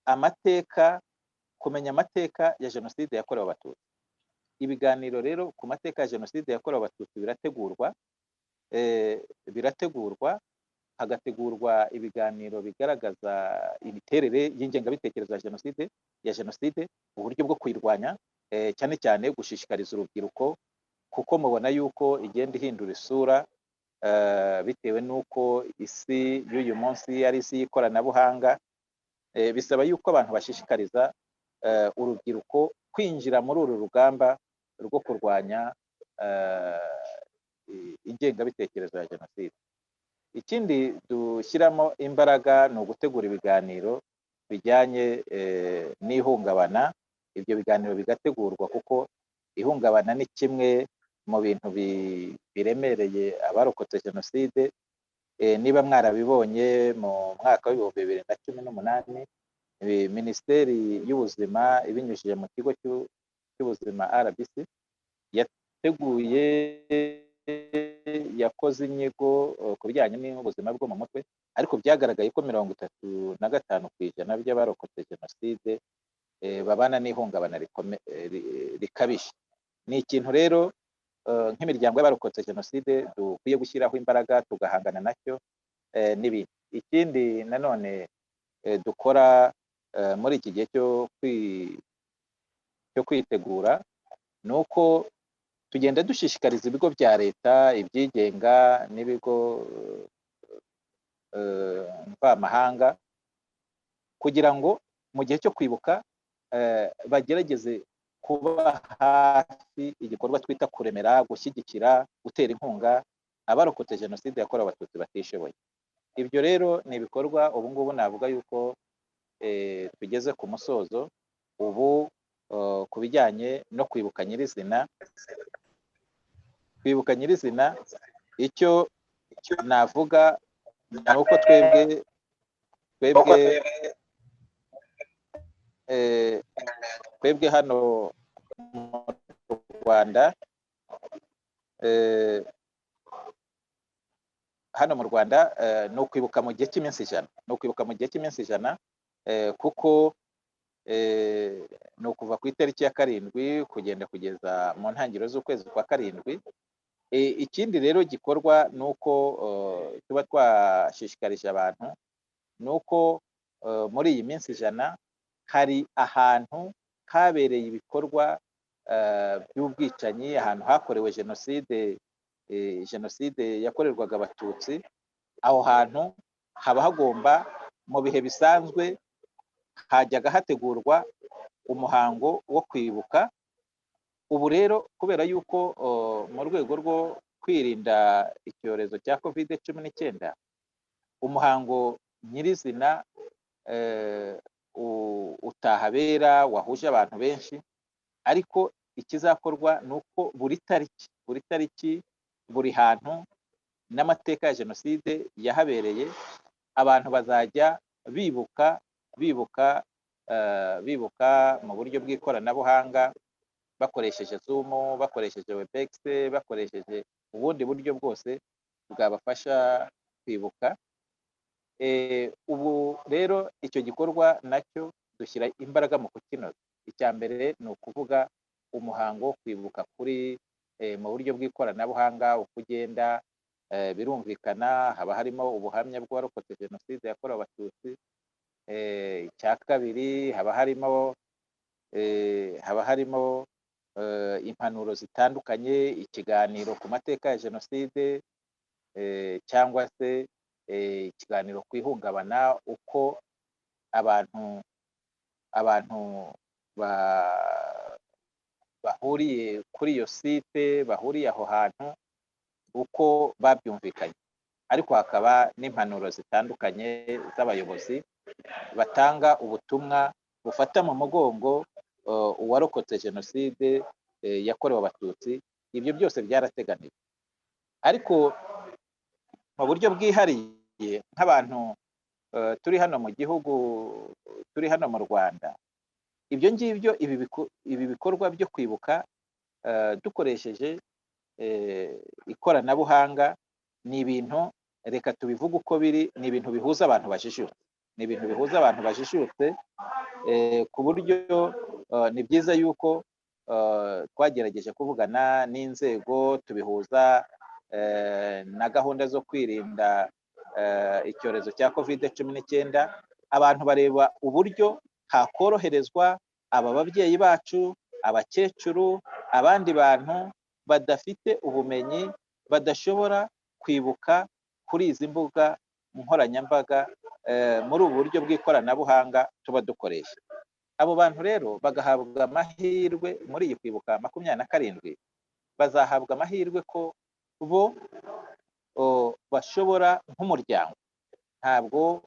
amateka ya jenoside yakorewe abatutsi. Ibiganiro rero ku mateka ya jenoside yakorewe abatutsi birategurwa, hagategurwa ibiganiro bigaragaza imiterere y'ingengabitekerezo ya jenoside, uburyo bwo kuyirwanya, cyane cyane gushishikariza urubyiruko, kuko mubona yuko igenda ihindura isura bitewe n'uko isi y'uyu munsi ari isi y'ikoranabuhanga. Bisaba yuko abantu bashishikariza urubyiruko kwinjira muri uru rugamba rwo kurwanya ingengabitekerezo ya jenoside. Ikindi dushyiramo imbaraga ni ugutegura ibiganiro bijyanye n'ihungabana, ibyo biganiro bigategurwa, kuko ihungabana ni kimwe mu bintu biremereye abarokotse jenoside. Niba mwarabibonye mu mwaka w'ibihumbi 2018 minisiteri y'ubuzima ibinyujije mu kigo cy'ubuzima RBC yateguye yakoze inyigo ku bijyanye n'ubuzima bwo mu mutwe, ariko byagaragaye ko 35% by'abarokotse jenoside babana n'ihungabana rikabije. Ni ikintu rero nk'imiryango y'abarokotse jenoside dukwiye gushyiraho imbaraga tugahangana nacyo n'ibindi. Ikindi nanone dukora muri iki gihe cyo kwitegura ni uko tugenda dushishikariza ibigo bya leta, ibyigenga n'ibigo mvamahanga kugira ngo mu gihe cyo kwibuka bagerageze kuba hafi igikorwa twita kuremera, gushyigikira, gutera inkunga abarokotse jenoside yakorewe abatutsi batishoboye. Ibyo rero ni ibikorwa ubu ngubu navuga yuko tugeze ku musozo ubu ku bijyanye no kwibuka nyirizina. Kwibuka nyirizina icyo navuga ni uko twebwe hano mu Rwanda ni ukwibuka mu gihe cy'iminsi ijana, kuko ni ukuva ku itariki ya 7 kugeza mu ntangiriro z'ukwezi kwa 7. Ikindi rero gikorwa ni uko tuba twashishikarije abantu ni uko muri iyi minsi ijana hari ahantu habereye ibikorwa by'ubwicanyi, ahantu hakorewe jenoside yakorerwaga abatutsi. Aho hantu haba hagomba mu bihe bisanzwe hajyaga hategurwa umuhango wo kwibuka. Ubu rero kubera yuko mu rwego rwo kwirinda icyorezo cya COVID-19 umuhango nyirizina utahabera wahuje abantu benshi, ariko ikizakorwa ni uko buri tariki buri hantu n'amateka ya jenoside yahabereye abantu bazajya bibuka mu buryo bw'ikoranabuhanga, bakoresheje Zoom, bakoresheje Webex, bakoresheje ubundi buryo bwose bwabafasha kwibuka. Ubu rero icyo gikorwa nacyo dushyira imbaraga mu kukinoza. Icya mbere ni ukuvuga umuhango wo kwibuka kuri mu buryo bw'ikoranabuhanga. Uko ugenda birumvikana haba harimo ubuhamya bw'uwarokotse jenoside yakorewe abatutsi. Icya kabiri haba harimo impanuro zitandukanye, ikiganiro ku mateka ya jenoside cyangwa se ikiganiro ku ihungabana, uko abantu bahuriye kuri iyo site, bahuriye aho hantu, uko babyumvikanye. Ariko hakaba n'impanuro zitandukanye z'abayobozi batanga ubutumwa bufata mu mugongo uwarokotse jenoside yakorewe abatutsi. Ibyo byose byarateganijwe, ariko mu buryo bwihariye nk'abantu turi hano mu gihugu, turi hano mu Rwanda, ibyo ngibyo ibi bikorwa byo kwibuka dukoresheje ikoranabuhanga ni ibintu, reka tubivuge uko biri, ni ibintu bihuza abantu bajijutse. Ku buryo ni byiza yuko twagerageje kuvugana n'inzego, tubihuza na gahunda zo kwirinda icyorezo cya COVID-19. Abantu bareba uburyo hakoroherezwa aba babyeyi bacu, abakecuru, abandi bantu badafite ubumenyi, badashobora kwibuka kuri izi mbuga nkoranyambaga muri ubu buryo bw'ikoranabuhanga tuba dukoresha. Abo bantu rero bagahabwa amahirwe muri iyi kwibuka 27, bazahabwa amahirwe ko bo bashobora nk'umuryango. Ntabwo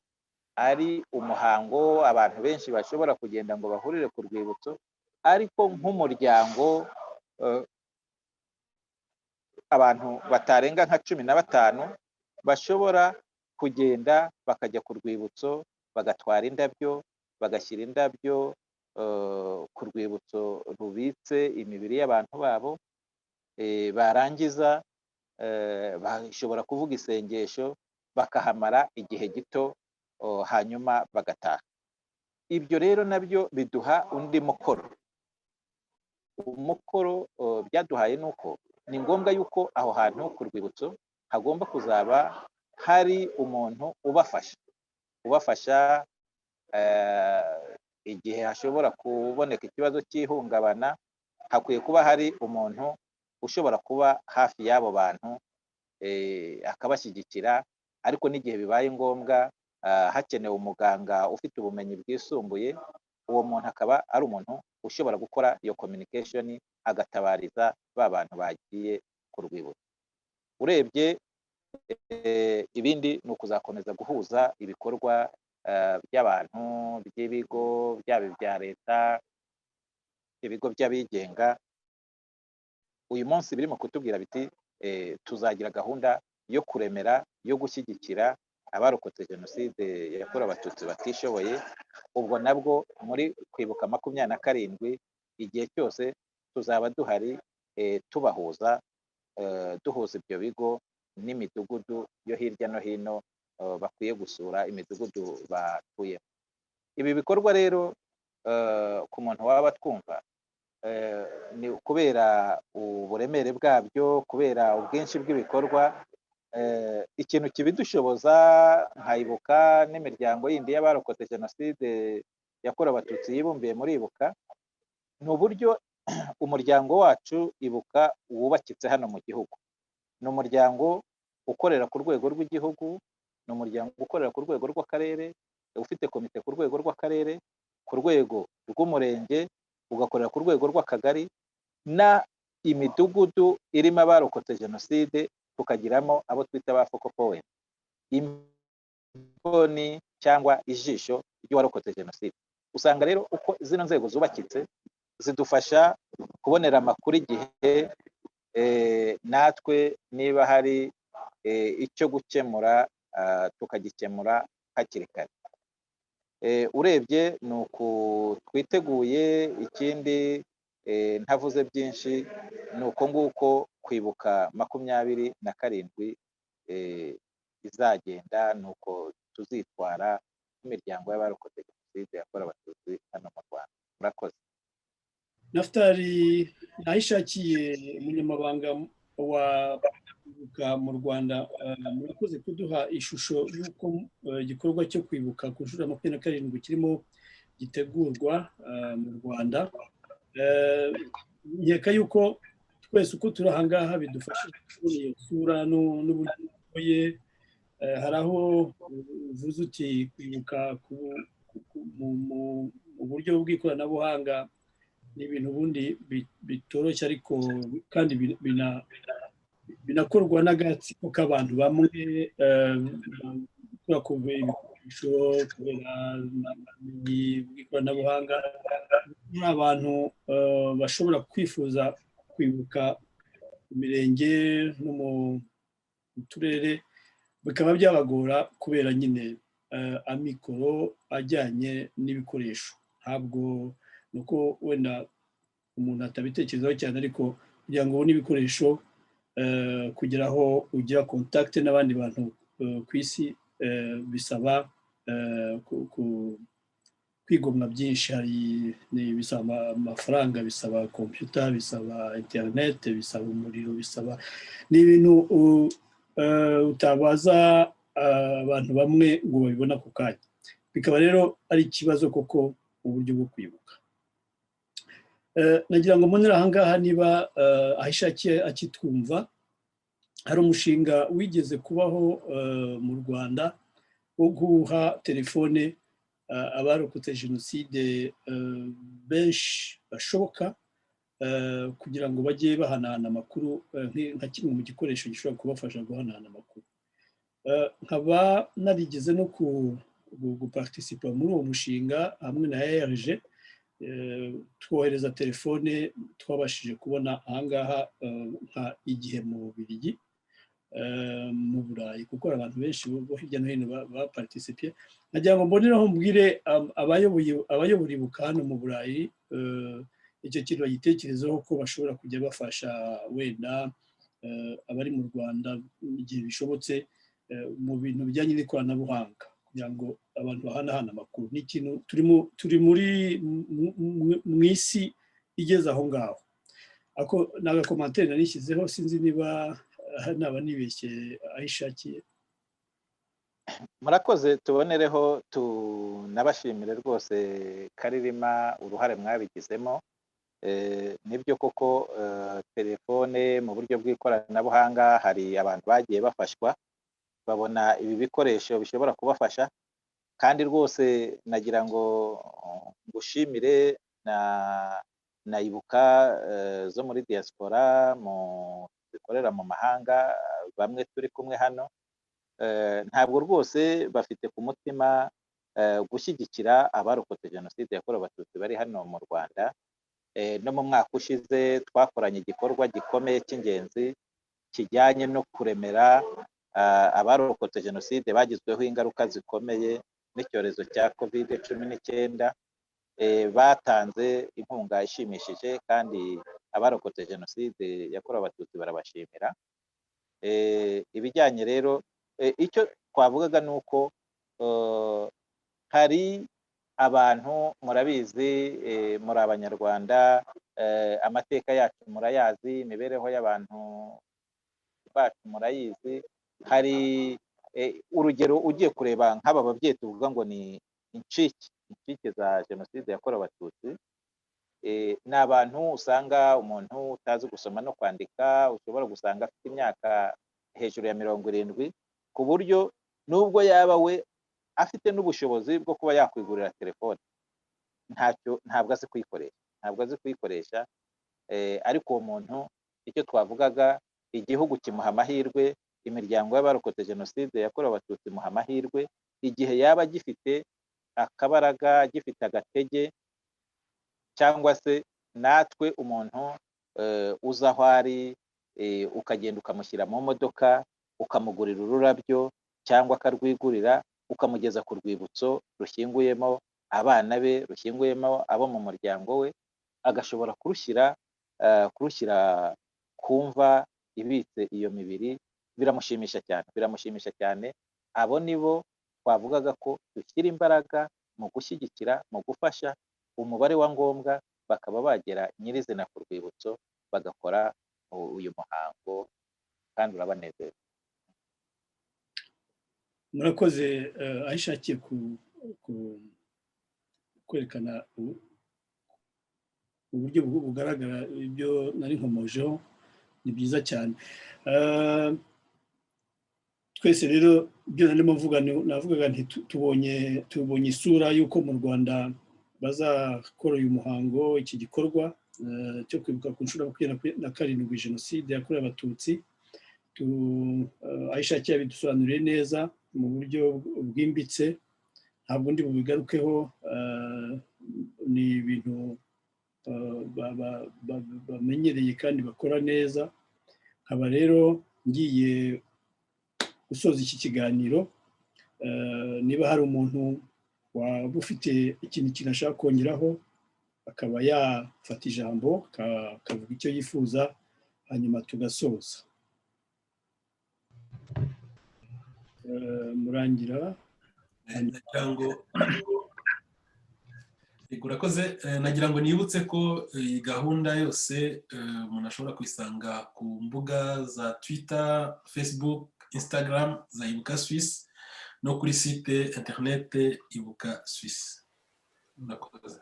ari umuhango abantu benshi bashobora kugenda ngo bahurire ku rwibutso, ariko nk'umuryango abantu batarenga nka 15 bashobora kugenda bakajya ku rwibutso bagatwara indabyo, bagashyira indabyo ku rwibutso rubitse imibiri y'abantu babo, barangiza bashobora kuvuga isengesho bakahamara igihe gito, hanyuma bagataha. Ibyo rero nabyo biduha undi mukoro. Umukoro byaduhaye nuko ni ngombwa yuko aho hantu ku rwibutso hagomba kuzaba hari umuntu ubafasha igihe hashobora kuboneka ikibazo cy'ihungabana. Hakwiye kuba hari umuntu ushobora kuba hafi y'abo bantu akabashyigikira, ariko n'igihe bibaye ngombwa hakenewe umuganga ufite ubumenyi bwisumbuye, uwo muntu akaba ari umuntu ushobora gukora iyo communication agatabariza ba bantu bagiye ku rwibutso. Urebye ibindi ni ukuzakomeza guhuza ibikorwa by'abantu, by'ibigo, byaba ibya leta, ibigo by'abigenga. Uyu munsi birimo kutubwira biti tuzagira gahunda yo kuremera, yo gushyigikira abarokotse jenoside yakorewe abatutsi batishoboye. Ubwo nabwo muri kwibuka 27 igihe cyose tuzaba duhari tubahuza, duhuza ibyo bigo n'imidugudu yo hirya no hino bakwiye gusura imidugudu batuyemo. Ibi bikorwa rero ku muntu waba twumva ni kubera uburemere bwabyo, kubera ubwinshi bw'ibikorwa, ikintu kibidushoboza nkayibuka n'imiryango yindi y'abarokotse jenoside yakorewe abatutsi yibumbiye muri Ibuka, ni uburyo umuryango wacu Ibuka wubakitse hano mu gihugu. Ni umuryango ukorera ku rwego rw'igihugu, ni umuryango ukorera ku rwego rw'akarere, ufite komite ku rwego rw'akarere, ku rwego rw'umurenge, ugakorera ku rwego rw'akagari, na imidugudu irimo abarokotse jenoside tukagiramo abo twita ba focal point, imboni cyangwa ijisho ry'uwarokotse jenoside. Usanga rero uko zino nzego zubakitse zidufasha kubonera amakuru igihe, natwe niba hari icyo gukemura tukagikemura hakiri kare. Urebye ni uku twiteguye. Ikindi ntavuze byinshi ni uko nguko kwibuka 27 izagenda, ni uko tuzitwara imiryango y'abarokotse jenoside yakorewe abatutsi hano mu Rwanda. Murakoze. Naftali Nayishakiye, umunyamabanga wa kwibuka mu Rwanda, murakoze kuduha ishusho y'uko igikorwa cyo kwibuka ku nshuro ya 27 kirimo gitegurwa mu Rwanda. Nkeka yuko twese uko turi aha ngaha bidufasha kubona iyo sura n'uburyo bugoye. Hari aho uvuze uti kwibuka mu buryo bw'ikoranabuhanga ni ibintu ubundi bitoroshye, ariko kandi binakorwa n'agatsiko k'abantu bamwe, kubera ibikoresho, kubera ubumenyi bw'ikoranabuhanga. Hari abantu bashobora kwifuza kwibuka mu mirenge no mu turere, bikaba byabagora kubera nyine amikoro ajyanye n'ibikoresho. Ntabwo nuko wenda umuntu atabitekerezaho cyane, ariko kugira ngo ubone ibikoresho, kugira aho ugira contact n'abandi bantu ku isi, bisaba kwigomwa byinshi. Bisaba amafaranga, bisaba computer, bisaba internet, bisaba umuriro, bisaba n'ibintu utabaza abantu bamwe ngo babibona ako kanya. Bikaba rero ari ikibazo koko uburyo bwo kwibuka. Nagira ngo mbonere aha ngaha niba Ahishakiye akitwumva, hari umushinga wigeze kubaho mu Rwanda wo guha telefone abarokotse jenoside benshi bashoboka, kugira ngo bajye bahanahana amakuru, nka kimwe mu gikoresho gishobora kubafasha guhanahana amakuru. Nkaba narigeze no guparticipa muri uwo mushinga hamwe na ARG, twohereza telefone twabashije kubona ahangaha nka igihe mu Bubiligi mu Burayi kuko abantu benshi bo hirya no hino baparticipiye. Nagira ngo mboneraho mbwire abayobora ibuka hano mu Burayi icyo kintu bagitekerezaho ko bashobora kujya bafasha wenda abari mu Rwanda igihe bishobotse mu bintu bijyanye n'ikoranabuhanga kugira ngo abantu bahanahana amakuru. Ni ikintu turi muri mu isi igeze aho ngaho. Ako ni agakomantere narishyizeho, sinzi niba naba nibeshye ayishakiye. Murakoze, tubonereho tunabashimire rwose Karirima uruhare mwabigizemo. Nibyo koko telefone mu buryo bw'ikoranabuhanga hari abantu bagiye bafashwa babona ibi bikoresho bishobora kubafasha, kandi rwose nagira ngo ngushimire na ibuka zo muri diaspora zikorera mu mahanga, bamwe turi kumwe hano, ntabwo rwose bafite ku mutima gushyigikira abarokotse jenoside yakorewe abatutsi bari hano mu Rwanda. No mu mwaka ushize twakoranye igikorwa gikomeye cy'ingenzi kijyanye no kuremera abarokotse jenoside bagizweho ingaruka zikomeye n'icyorezo cya COVID-19. Batanze inkunga ishimishije kandi abarokotse jenoside yakorewe abatutsi barabashimira. Ibijyanye rero icyo twavugaga ni uko hari abantu murabizi, muri abanyarwanda, amateka yacu murayazi, imibereho y'abantu bacu murayizi. Hari urugero ugiye kureba nk'aba babyeyi tuvuga ngo ni incike za jenoside yakorewe abatutsi, ni abantu usanga umuntu utazi gusoma no kwandika, ushobora gusanga afite imyaka hejuru ya 70, ku buryo nubwo yaba we afite n'ubushobozi bwo kuba yakwigurira telefone, ntabwo azi kuyikoresha, ariko uwo muntu icyo twavugaga, igihugu kimuha amahirwe, imiryango y'abarokotse jenoside yakorewe abatutsi imuha amahirwe, igihe yaba gifite akabaraga, gifite agatege, cyangwa se natwe umuntu uza aho ari ukagenda ukamushyira mu modoka, ukamugurira ururabyo cyangwa akarwigurira, ukamugeza ku rwibutso rushyinguyemo abana be, rushyinguyemo abo mu muryango we, agashobora kurushyira kumva ibitse iyo mibiri, biramushimisha cyane. Abo nibo twavugaga ko dushyira imbaraga mu gushyigikira, mu gufasha, umubare wa ngombwa bakaba bagera nyirizina ku rwibutso bagakora uyu muhango, kandi urabanezeza. Murakoze. Ayishakiye kwerekana uburyo bugaragara ibyo nari nkomojeho, ni byiza cyane. Twese rero ibyo narimo mvuga, navugaga nti tubonye isura y'uko mu Rwanda bazakora uyu muhango, iki gikorwa cyo kwibuka ku nshuro ya 27 jenoside yakorewe abatutsi. Ayishakiye yabidusobanuriye neza mu buryo bwimbitse, ntabwo ndi bubigarukeho. Ni ibintu bamenyereye kandi bakora neza. Nkaba rero ngiye gusoza iki kiganiro. Niba hari umuntu waba ufite ikintu ashaka kongeraho, akaba yafata ijambo akavuga icyo yifuza, hanyuma tugasoza. Murangira. Urakoze. Nagira ngo nibutse ko iyi gahunda yose umuntu ashobora kuyisanga ku mbuga za Twitter, Facebook, Instagram za Ibuka Suisse, no kuri site internet Ibuka Suisse. Murakoze.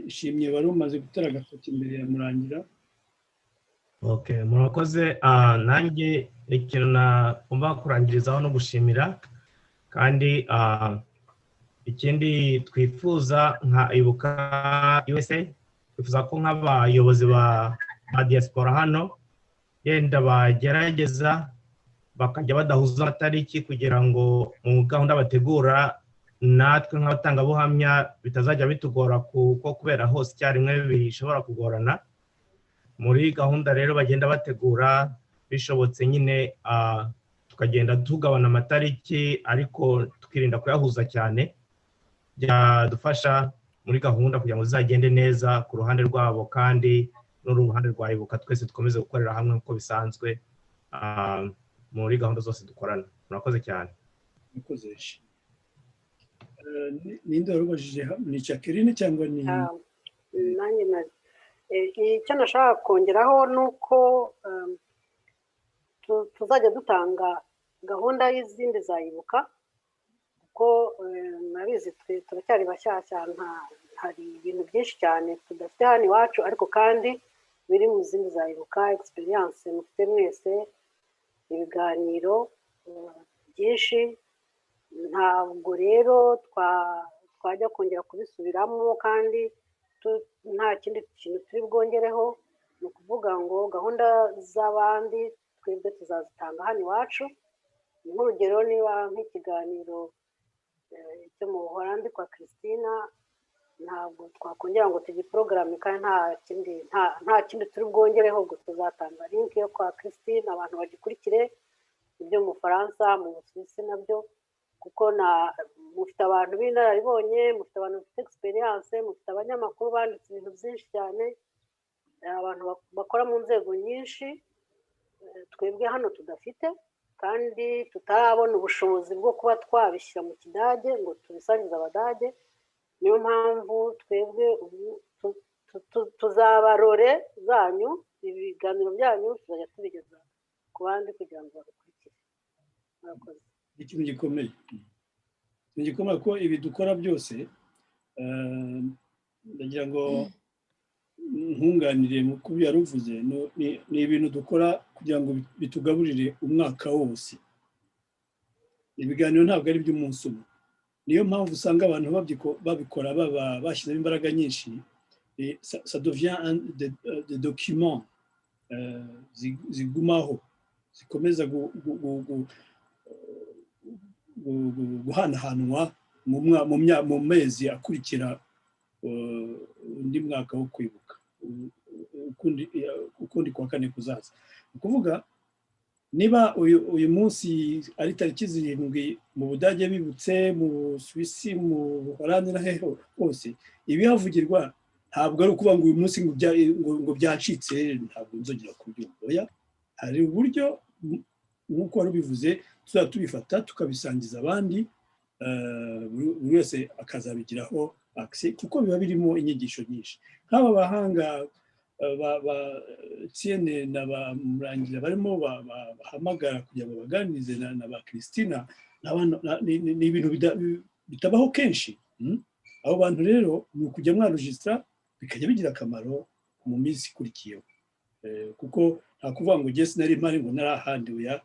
Shimye wari umaze gutera agatoki imbere ya Murangira. Okay, murakoze. Nanjye ikintu nagomba kurangirizaho no gushimira, kandi ikindi twifuza nka Ibuka USA, twifuza ko nk'abayobozi ba diaspora hano yenda bagerageza bakajya badahuza amatariki kugira ngo mu gahunda bategura natwe nk'abatangabuhamya bitazajya bitugora kuko kubera hose icyarimwe bishobora kugorana. Muri gahunda rero bagenda bategura bishobotse nyine tukagenda tugabana amatariki ariko tukirinda kuyahuza cyane, byadufasha muri gahunda kugira ngo zizagende neza ku ruhande rwabo kandi n'uruhande rwa Ibuka twese dukomeze gukorera hamwe nk'uko bisanzwe muri gahunda zose dukorana. Murakoze cyane. Murakoze. Ninde warubajije? Ni Jacqueline cyangwa ni nanjye icyo nashaka kongeraho ni uko tuzajya dutanga gahunda y'izindi za Ibuka kuko murabizi turacyari bashyashya, hari ibintu byinshi cyane tudafite hano iwacu ariko kandi biri mu zindi za Ibuka. Experience mufite mwese, ibiganiro byinshi, ntabwo rero twajya kongera kubisubiramo kandi nta kindi kintu turi bwongereho. Ni ukuvuga ngo gahunda z'abandi twebwe tuzazitanga hano iwacu. Nk'urugero niba nk'ikiganiro cyo mu Buholandi kwa Christina, ntabwo twakongera ngo tugiporogaramu kandi nta kindi turi bwongereho, ubwo tuzatanga link yo kwa Christina abantu bagikurikire. Ibyo mu Bufaransa, mu Busuwisi nabyo, kuko mufite abantu b'inararibonye, mufite abantu bafite experience, mufite abanyamakuru banditse ibintu byinshi cyane, abantu bakora mu nzego nyinshi twebwe hano tudafite kandi tutarabona ubushobozi bwo kuba twabishyira mu Kidage ngo tubisangize Abadage. Niyo mpamvu twebwe tuzabarore zanyu, ibiganiro byanyu tuzajya tubigeza ku bandi kugira ngo babikurikire. Murakoze. Ikintu gikomeye, ikintu gikomeye ko ibi dukora byose, ndagira ngo nkunganire mu kuba yaruvuze, ni ibintu dukora kugira ngo bitugaburire umwaka wose. Ibiganiro ntabwo ari iby'umunsi umwe, niyo mpamvu usanga abantu babikora bashyizemo imbaraga nyinshi. Ça devient des documents zigumaho, zikomeza guhanahanwa mu mezi akurikira undi mwaka wo kwibuka, ukundi kwa kane kuzaza. Ni ukuvuga niba uyu munsi ari tariki 7 mu Budage bibutse, mu Busuwisi, mu Buholandi na hehe hose, ibihavugirwa ntabwo ari ukuvuga ngo uyu munsi ngo byacitse ntabwo nzongera kubyumva. Oya, hari uburyo nk'uko wari ubivuze tuzajya tubifata tukabisangiza abandi, buri wese akazabigiraho access kuko biba birimo inyigisho nyinshi. Nk'aba bahanga ba Tiene na ba Murangira barimo bahamagara kugira ngo baganirize na ba Christina, ni ibintu bitabaho kenshi. Abo bantu rero ni ukujya mwaregistra bikajya bigira akamaro mu minsi ikurikiyeho, kuko nta kuvuga ngo jye sinari mpari ngo nari ahandi. Oya,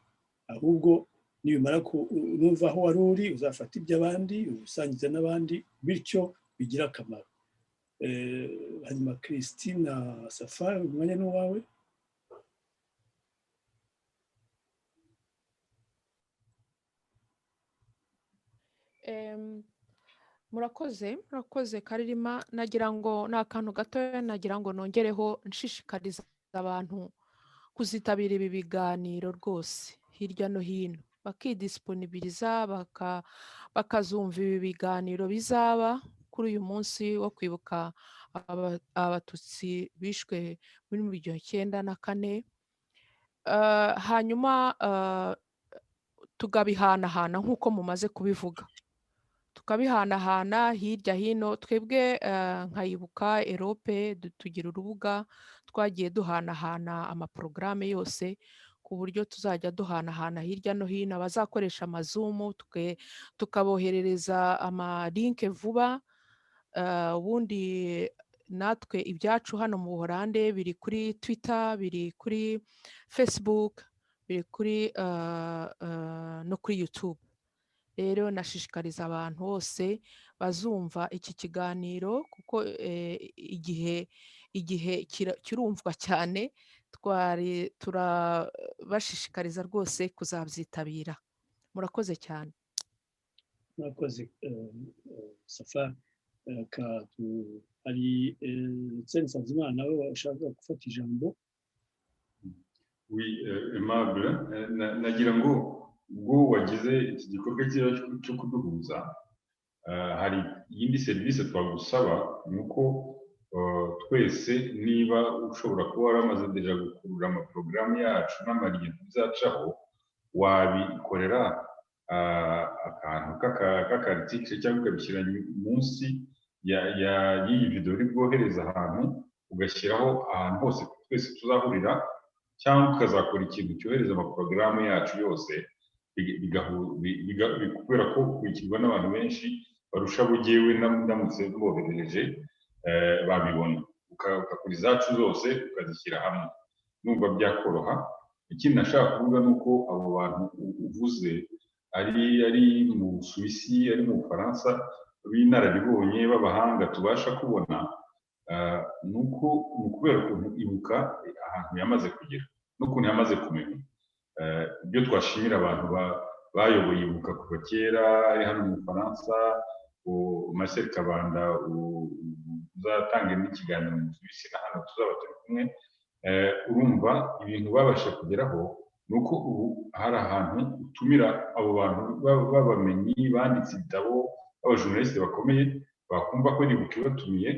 ahubwo nibimara numva aho wari uri uzafata iby'abandi usangiza n'abandi, bityo bigira akamaro. Hanyuma Christina Safari, umwanya ni uwawe. Murakoze Karirima. Nagira ngo ni akantu gatoya nagira ngo nongereho, nshishikariza abantu kuzitabira ibi biganiro rwose hirya no hino, bakidisiponibiriza bakazumva ibi biganiro bizaba kuri uyu munsi wo kwibuka abatutsi bishwe muri 1994. Hanyuma tukabihanahana nk'uko mumaze kubivuga, tukabihanahana hirya hino. Twebwe nka Ibuka Europe tugira urubuga twagiye duhanahana amaporogaramu yose ku buryo tuzajya duhanahana hirya no hino. Abazakoresha amazumu tukaboherereza amalinke vuba. Ubundi natwe ibyacu hano mu Buholande biri kuri Twitter, biri kuri Facebook, biri kuri no kuri YouTube. Rero nashishikariza abantu bose bazumva iki kiganiro kuko igihe kirumvwa cyane, turabashishikariza rwose kuzabyitabira. Murakoze cyane. murakoze Safari. Hari Nsanzimana nawe washaka gufata ijambo. Oui, Aimable, nagira ngo ubwo wagize iki gikorwa cyo kuduhuza, hari iyindi serivisi twagusaba, ni uko twese niba ushobora kuba waramaze deja gukurura amaporogaramu yacu n'amariye tuzacaho, wabikorera akantu k'akaritike cyangwa ukabishyira munsi y'iyi video uri bwohereza ahantu, ugashyiraho ahantu hose twese tuzahurira, cyangwa ukazakora ikintu cyohereza amaporogaramu yacu yose, kubera ko gukurikirwa n'abantu benshi barusha bugewe ndamutse boherereje babibona, ugakora izacu zose ukazishyira hamwe, numva byakoroha. Ikindi nashaka kuvuga ni uko abo bantu uvuze ari mu Busuwisi, ari mu Bufaransa, b'inararibonye b'abahanga tubasha kubona, ni ukubera ukuntu ibuka ahantu yamaze kugera n'ukuntu yamaze kumenya. Ibyo twashimira abantu bayoboye ibuka kuva kera, ari hano mu Bufaransa, Marcel Kabanda uzatanga n'ikiganiro mu Busuwisi na hano tuzaba turi kumwe, urumva ibintu babasha kugeraho. Ni uko ubu hari ahantu utumira abo bantu b'abamenyi banditse ibitabo, b'abajournaliste bakomeye, bakumva ko ibuka ibatumiye,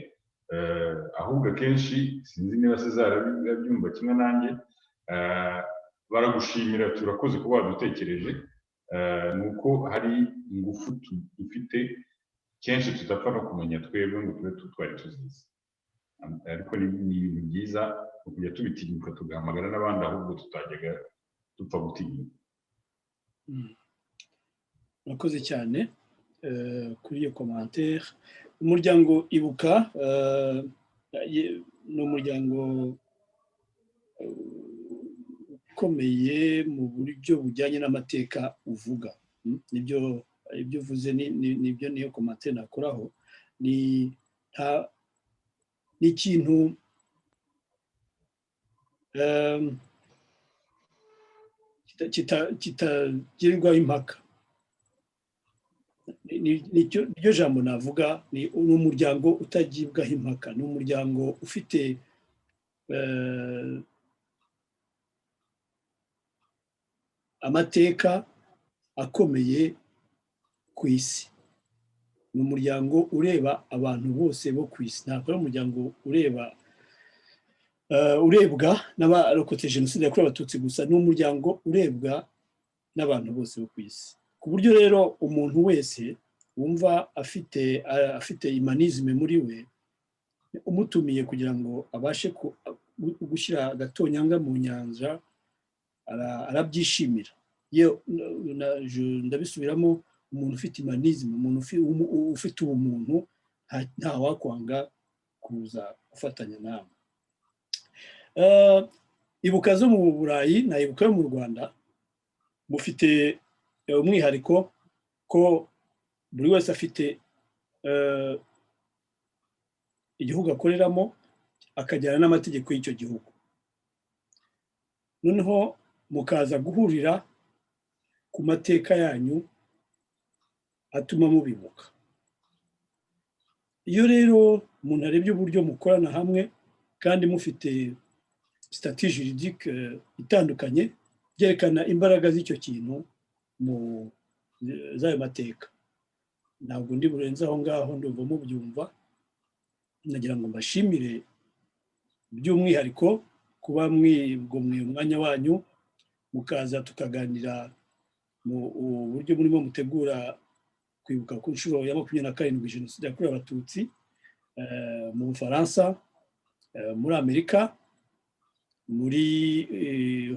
ahubwo akenshi sinzi niba César arabyumva kimwe nanjye, baragushimira, turakoze kuba wadutekereje. Ni uko hari ingufu dufite kenshi tutapfa no kumenya twebwe ngo tube twari tuzizi, ariko ni ibintu byiza kujya tubitinyuka tugahamagara n'abandi, ahubwo tutajyaga dupfa gutinyuka. Murakoze cyane kuri iyo commentaire. Umuryango Ibuka ni umuryango ukomeye mu buryo bujyanye n'amateka uvuga. Ibyo uvuze nibyo, niyo commentaire nakoraho. Ni ikintu kitagirirwaho impaka. Niryo jambo navuga, ni umuryango utagibwaho impaka, ni umuryango ufite amateka akomeye ku isi. Ni umuryango ureba abantu bose bo ku isi, ntabwo ari umuryango urebwa n'abarokotse jenoside yakorewe abatutsi gusa, ni umuryango urebwa n'abantu bose bo ku isi, ku buryo rero umuntu wese wumva afite imanizime muri we, umutumiye kugira ngo abashe gushyira agatonyanga mu nyanja, arabyishimira. Ndabisubiramo, umuntu ufite imanizime, umuntu ufite ubumuntu, nta wakwanga kuza gufatanya nawe. Ibuka zo mu Burayi na ibuka yo mu Rwanda mufite umwihariko ko buri wese afite igihugu akoreramo, akajyana n'amategeko y'icyo gihugu, noneho mukaza guhurira ku mateka yanyu atuma mubibuka. Iyo rero umuntu arebye uburyo mukorana hamwe kandi mufite statut juridique itandukanye, byerekana imbaraga z'icyo kintu mu z'ayo mateka. Ntabwo ndi burenze aho ngaho, ndumva mubyumva. Nagira ngo mbashimire by'umwihariko kuba mwigomwe umwanya wanyu mukaza tukaganira mu buryo murimo mutegura kwibuka ku nshuro ya 27 jenoside yakorewe abatutsi mu Bufaransa, muri Amerika, muri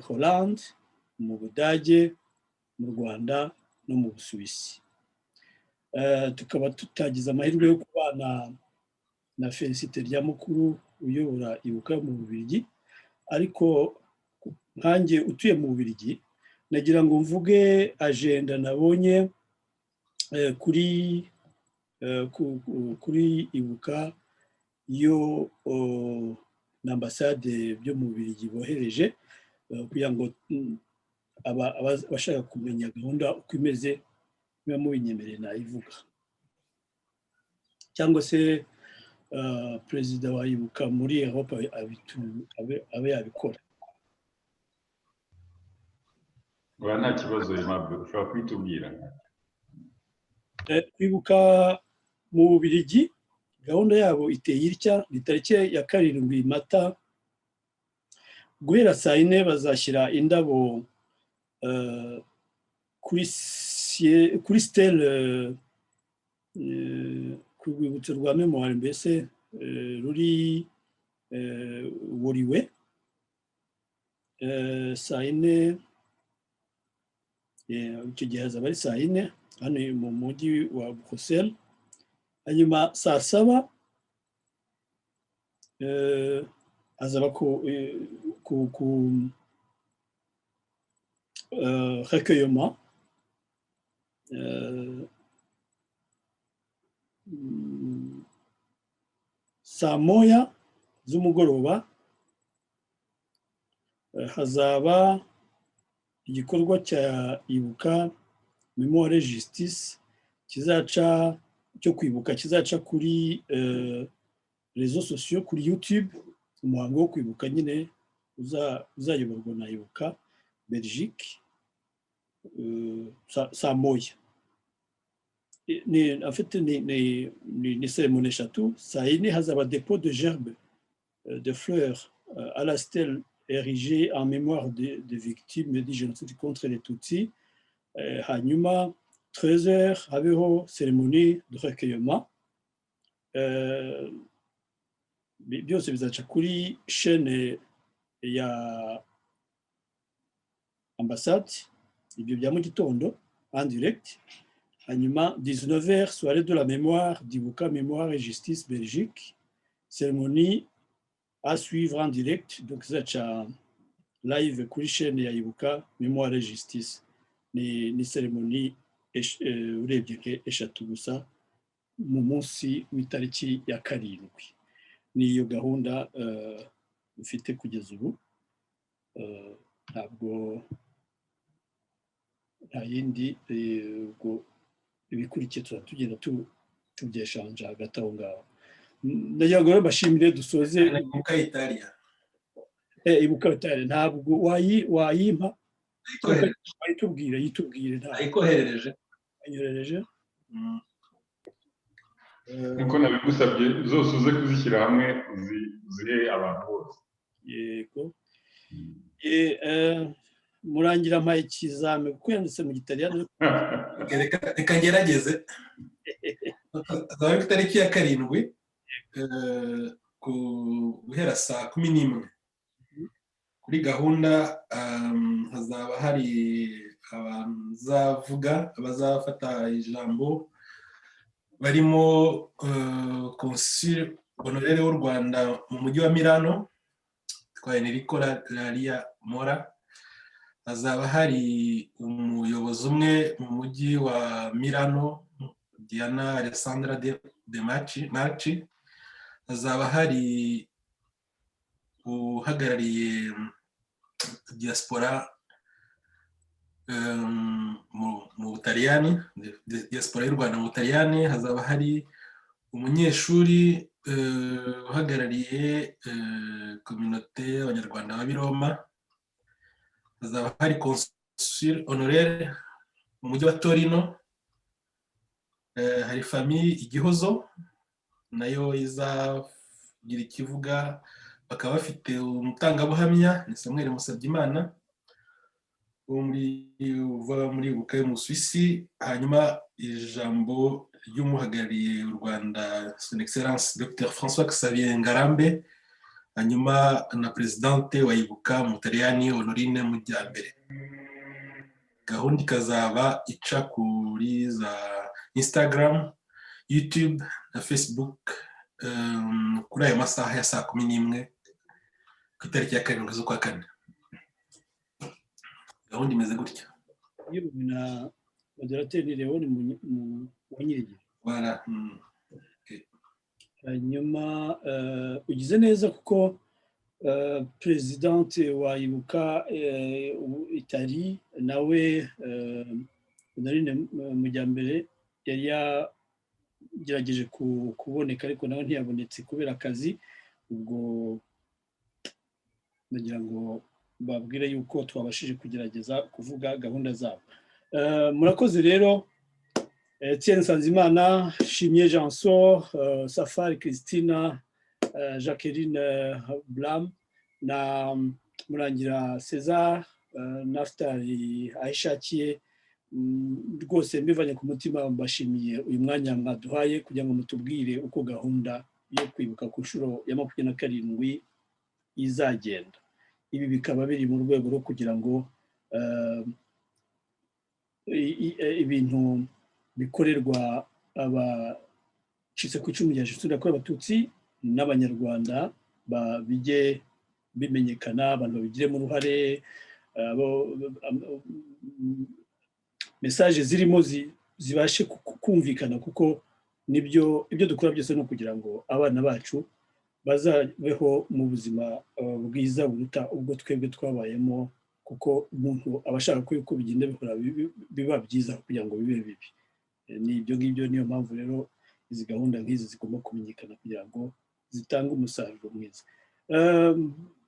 Hollande, mu Budage, mu Rwanda no mu Busuwisi. Tukaba tutagize amahirwe yo kubana na Felicite Ryamukuru uyobora ibuka mu Bubiligi, ariko nkanjye utuye mu Bubiligi, nagira ngo mvuge agenda nabonye kuri ibuka yo n'ambasade byo mu Bubiligi bohereje, kugira ngo abashaka kumenya gahunda uko imeze niba mubinyemereye nayivuga cyangwa se perezida wa Ibuka muri Europe abe yabikora. Nta kibazo Aimable, ushobora kwitubwira. Kwibuka mu Bubiligi gahunda yabo iteye itya, ni tariki ya 7 Mata guhera saa 4 bazashyira indabo kuri stele ku rwibutso rwa Memoire mbese ruri Woriwe saa 4, icyo gihe hazaba ari saa 4 hano mu mujyi wa Bruxelles. Hanyuma saa 7 hazaba ku recueillement saa 1 z'umugoroba hazaba igikorwa cya Ibuka Memoire Justice kizaca cyo kwibuka kizaca kuri réseaux sociaux, kuri YouTube, umuhango wo kwibuka nyine uzayoborwa na Ibuka Belgique saa 1. En fait ni cérémonie eshatu. Saa 4 hazaba dépôt de gerbes de fleurs à la stèle érigée en mémoire des victimes du génocide contre les Tutsis. Hanyuma 13h habeho cérémonie de recueillement. Byose bizaca kuri chaîne ya ambassade ibyo bya mu gitondo en direct. Hanyuma 19h soirée de la mémoire d'Ibuka Mémoire et Justice Belgique, cérémonie à suivre en direct, donc zaca live kuri chaîne ya Ibuka Mémoire et Justice. Ni cérémonie urebye eshatu gusa mu munsi w'itariki ya 7. Niyo gahunda ufite kugeza ubu, ntabwo nta yindi ubwo ibikurikiye tugenda tubyeshanja hagati aho ngaho. Ndagira ngo bashimire dusoze Ibuka Italia. Ibuka Italia ntabwo wayimpa yitubwire ayikoherereje nkuko nabigusabye zose uze kuzishyira hamwe zihe abantu bose. Yego. Murangira mpaye ikizame kuko yanditse mu Gitaliyani. Reka ngerageze. Azaba ari tariki ya 7 guhera saa 11. Kuri gahunda hazaba hari abazavuga, abazafata ijambo barimo Consul Honoraire w'u Rwanda mu mujyi wa Milano twa Enrico Laria Mora. Hazaba hari umuyobozi umwe mu mujyi wa Milano Diana Alessandra de Marchi. Hazaba hari uhagarariye diaspora mu Butaliyani, diaspora y'u Rwanda mu Butaliyani. Hazaba hari umunyeshuri uhagarariye communauté y'Abanyarwanda b'i Roma. Hazaba hari Consul Honoraire mu mujyi wa Torino. Hari famille Igihozo nayo izagira ikivuga, bakaba bafite umutangabuhamya ni Samuel Musabyimana uva muri Ibuka yo mu Suisse. Hanyuma ijambo ry'umuhagarariye u Rwanda Son Excellence Dr François Xavier Ngarambe, hanyuma na presidente wa Ibuka mu Butaliyani Honorine Mujyambere. Gahunda ikazaba ica kuri za Instagram, YouTube na Facebook kuri ayo masaha ya saa 11 ku itariki ya 7 z'ukwa 4. Gahunda imeze gutya. Na moderateur ni Leon mu Nyirigi. Voilà. Hanyuma ugize neza kuko presidente wa Ibuka Italie nawe Honorine Mujyambere yari yagerageje kuboneka ariko nawe ntiyabonetse kubera akazi. Ubwo ndagira ngo babwire yuko twabashije kugerageza kuvuga gahunda zabo. Murakoze rero, Etienne Nsanzimana, Shimye Janson, Safari Christina, Jacqueline Blam na Murangira César, Naftali Aishakiye, rwose mbivanye ku mutima mbashimiye uyu mwanya mwaduhaye kugira ngo mutubwire uko gahunda yo kwibuka ku nshuro ya 27 izagenda. Ibi bikaba biri mu rwego rwo kugira ngo ibintu bikorerwa abacitse ku icumu rya Jenoside yakorewe Abatutsi n'Abanyarwanda bijye bimenyekana, abantu babigiremo uruhare, mesaje zirimo zibashe kumvikana, kuko nibyo ibyo dukora byose no kugira ngo abana bacu bazabeho mu buzima bwiza buruta ubwo twebwe twabayemo, kuko umuntu aba ashaka ko uko bigenda bikora biba byiza kugira ngo bibe bibi. Ni ibyo ngibyo, niyo mpamvu rero izi gahunda nk'izi zigomba kumenyekana kugira ngo zitange umusaruro mwiza.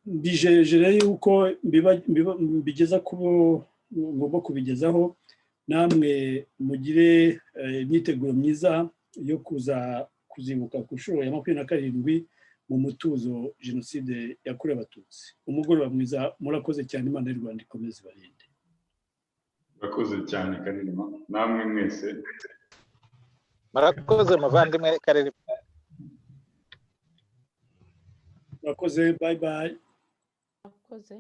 Mbijeje rero yuko mbigeza kubo ngomba kubigezaho, namwe mugire imyiteguro myiza yo kuzibuka ku nshuro ya 27 mu mutuzo Jenoside yakorewe Abatutsi. Umugoroba mwiza, murakoze cyane. Imana y'u Rwanda ikomeze ibarinde. Murakoze cyane Karirima, namwe mwese murakoze muvandimwe Karirima. Murakoze, bye bye. Murakoze.